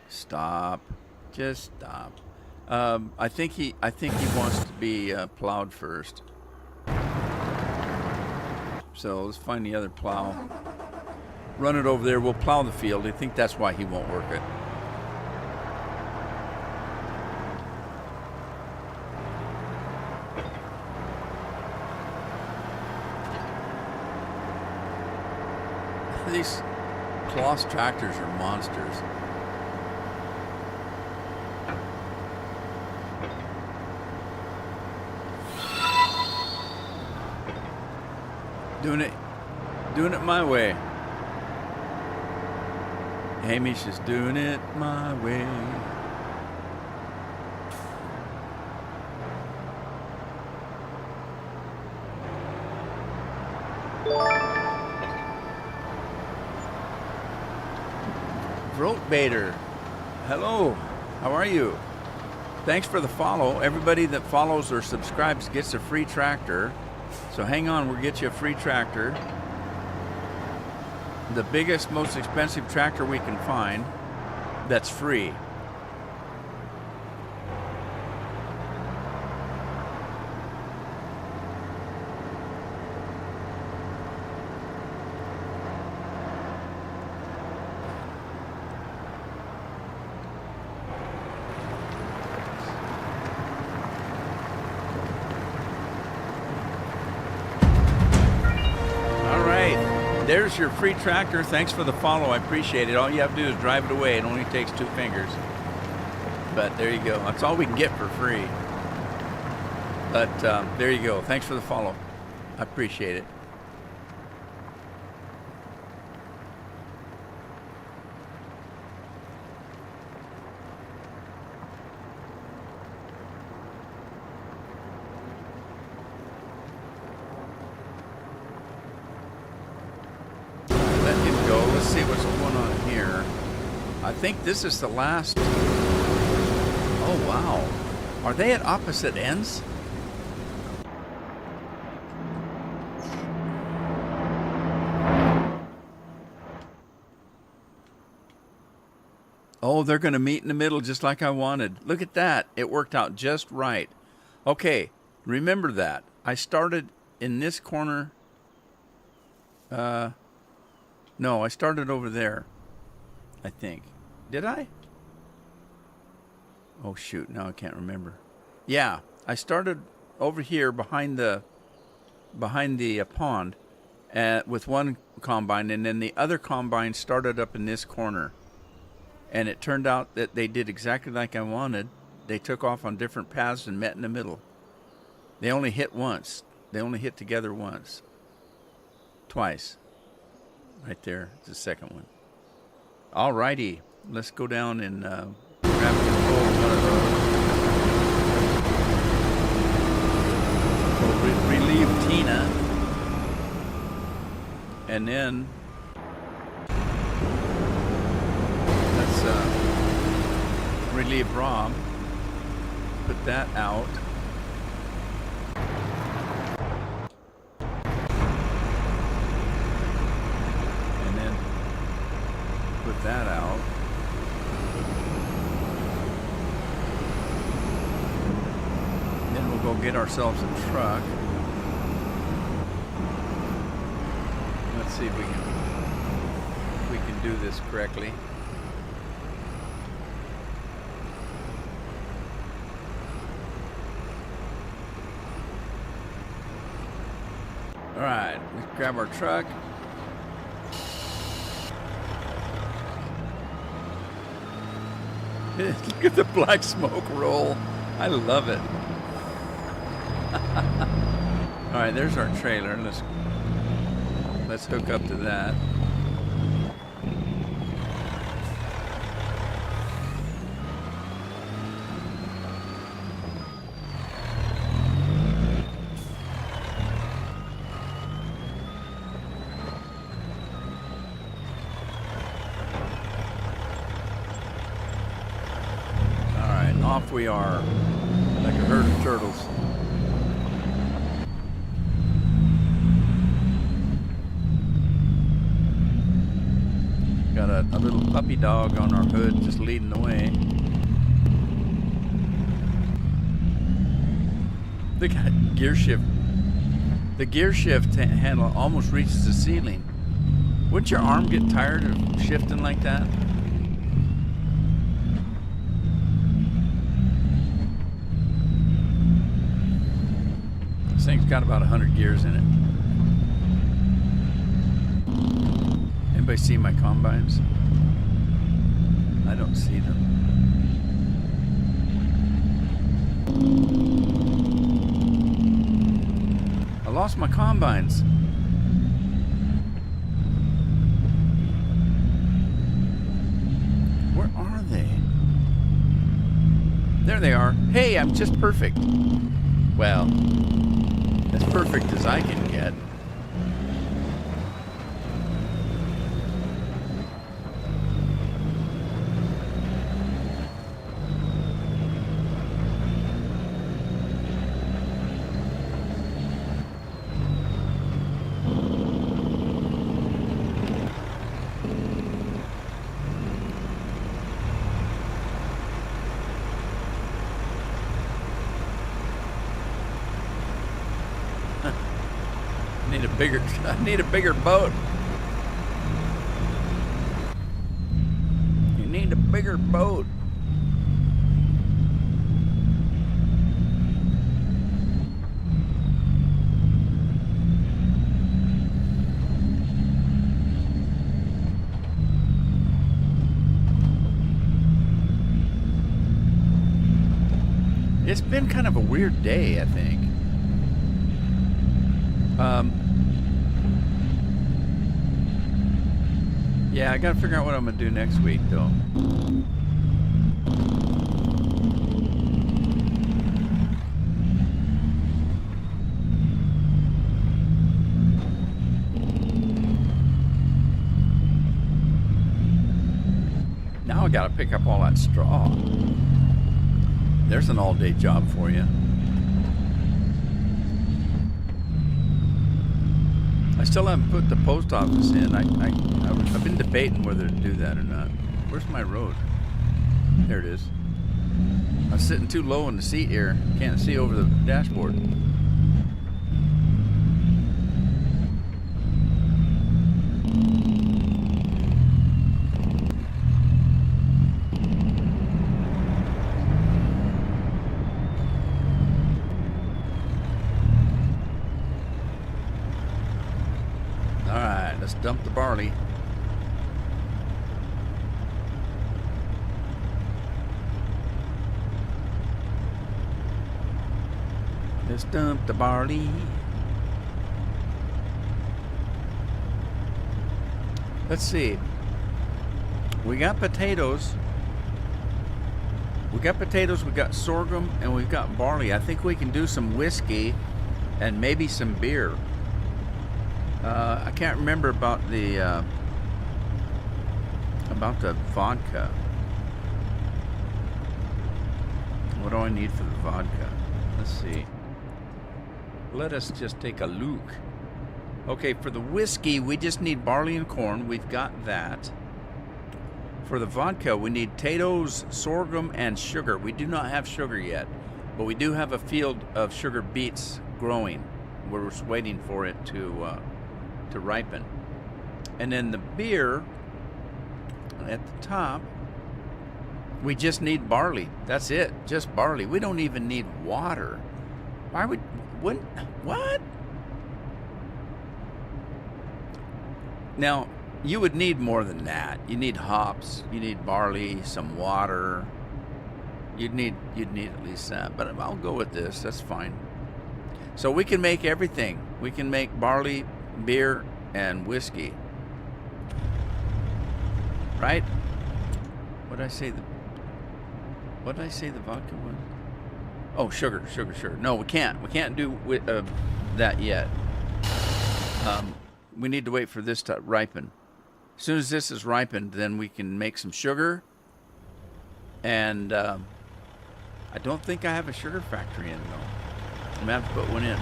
Stop. Just stop. I think he wants to be plowed first. So let's find the other plow. Run it over there. We'll plow the field. I think that's why he won't work it. These Kloss tractors are monsters. Doing it my way. Hamish is doing it my way. Bader, hello, how are you? Thanks for the follow. Everybody that follows or subscribes gets a free tractor. So hang on, we'll get you a free tractor. The biggest, most expensive tractor we can find that's free. There's your free tractor. Thanks for the follow. I appreciate it. All you have to do is drive it away. It only takes 2 fingers. But there you go. That's all we can get for free. But there you go. Thanks for the follow. I appreciate it. Let him go. Let's see what's going on here. I think this is the last. Oh, wow. Are they at opposite ends? Oh, they're going to meet in the middle just like I wanted. Look at that. It worked out just right. Okay, remember that. I started in this corner. No, I started over there, I think. Did I? Oh, shoot. Now I can't remember. Yeah, I started over here behind the pond with one combine, and then the other combine started up in this corner. And it turned out that they did exactly like I wanted. They took off on different paths and met in the middle. They only hit once. They only hit together once. Twice. Right there. It's the second one. All righty. Let's go down and grab control of one of those. We'll relieve Tina. And then let's relieve Rob. Put that out. And then put that out. Then we'll go get ourselves a truck. Let's see if we can do this correctly. All right, let's grab our truck. Look at the black smoke roll. I love it. All right, there's our trailer. Let's hook up to that. Off we are, like a herd of turtles. Got a little puppy dog on our hood just leading the way. Look at gear shift. The gear shift handle almost reaches the ceiling. Wouldn't your arm get tired of shifting like that? This thing's got about 100 gears in it. Anybody see my combines? I don't see them. I lost my combines. Where are they? There they are. Hey, I'm just perfect. Well, as perfect as I can get. I need a bigger boat. You need a bigger boat. It's been kind of a weird day, I think. Yeah, I gotta figure out what I'm gonna do next week, though. Now I gotta pick up all that straw. There's an all-day job for you. I still haven't put the post office in. I've been debating whether to do that or not. Where's my road? There it is. I'm sitting too low in the seat here. Can't see over the dashboard. Let's dump the barley. Let's dump the barley. Let's see. We got potatoes. We got sorghum, and we've got barley. I think we can do some whiskey and maybe some beer. I can't remember about the vodka. What do I need for the vodka? Let's see. Let us just take a look. Okay, for the whiskey, we just need barley and corn. We've got that. For the vodka, we need potatoes, sorghum, and sugar. We do not have sugar yet, but we do have a field of sugar beets growing. We're just waiting for it to ripen. And then the beer at the top, we just need barley. That's it, just barley. We don't even need water. What? Now, you would need more than that. You need hops, you need barley, some water. You'd need at least that, but I'll go with this. That's fine. So we can make everything. We can make barley, beer, and whiskey. Right? What did I say the vodka was? Oh, sugar. No, we can't do that yet. We need to wait for this to ripen. As soon as this is ripened, then we can make some sugar. And I don't think I have a sugar factory in, though. I'm gonna have to put one in.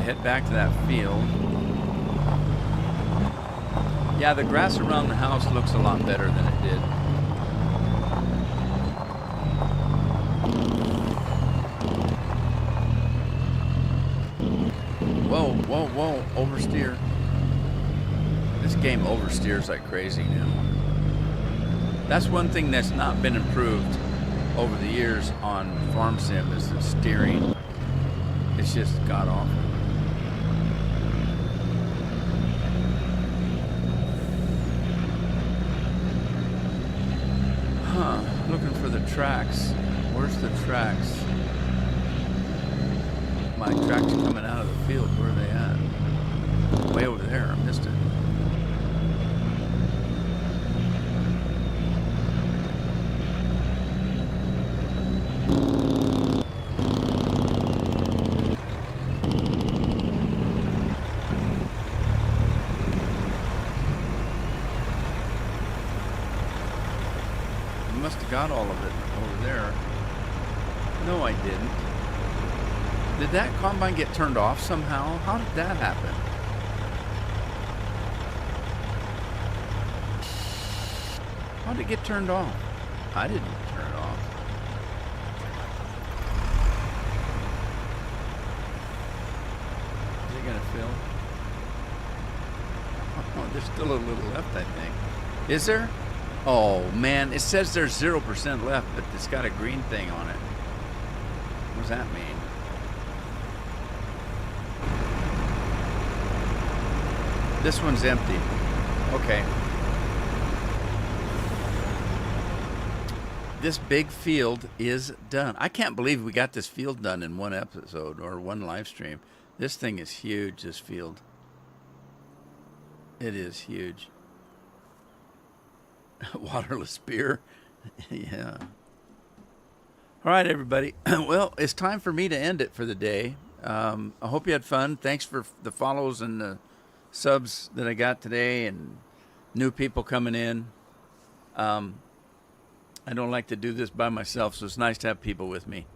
Head back to that field. Yeah, the grass around the house looks a lot better than it did. Whoa, oversteer. This game oversteers like crazy now. That's one thing that's not been improved over the years on Farm Sim is the steering. It's just god awful. Looking for the tracks. Where's the tracks? My tracks are coming out of the field. Where are they at? Way over there. I missed it. Got all of it over there. No, I didn't. Did that combine get turned off somehow? How did that happen? How did it get turned off? I didn't turn it off. Is it gonna fill? Oh, there's still a little left, I think. Is there? Oh man, it says there's 0% left, but it's got a green thing on it. What does that mean? This one's empty. Okay. This big field is done. I can't believe we got this field done in one episode or one live stream. This thing is huge, this field. It is huge. Waterless beer. Yeah. All right, everybody. Well, it's time for me to end it for the day. I hope you had fun. Thanks for the follows and the subs that I got today and new people coming in. I don't like to do this by myself, so it's nice to have people with me.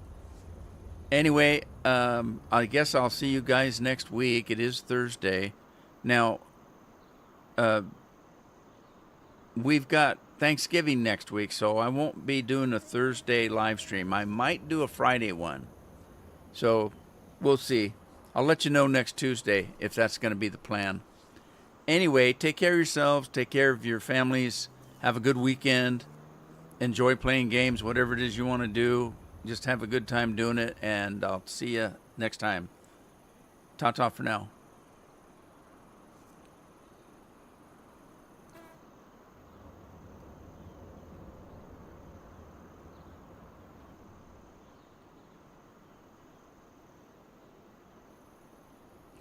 Anyway, I guess I'll see you guys next week. It is Thursday. Now, we've got Thanksgiving next week, so I won't be doing a Thursday live stream. I might do a Friday one. So we'll see. I'll let you know next Tuesday if that's going to be the plan. Anyway, take care of yourselves. Take care of your families. Have a good weekend. Enjoy playing games, whatever it is you want to do. Just have a good time doing it, and I'll see you next time. Ta-ta for now.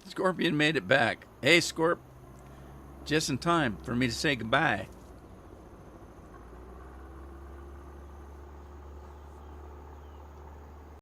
Scorpion made it back. Hey, Scorp. Just in time for me to say goodbye.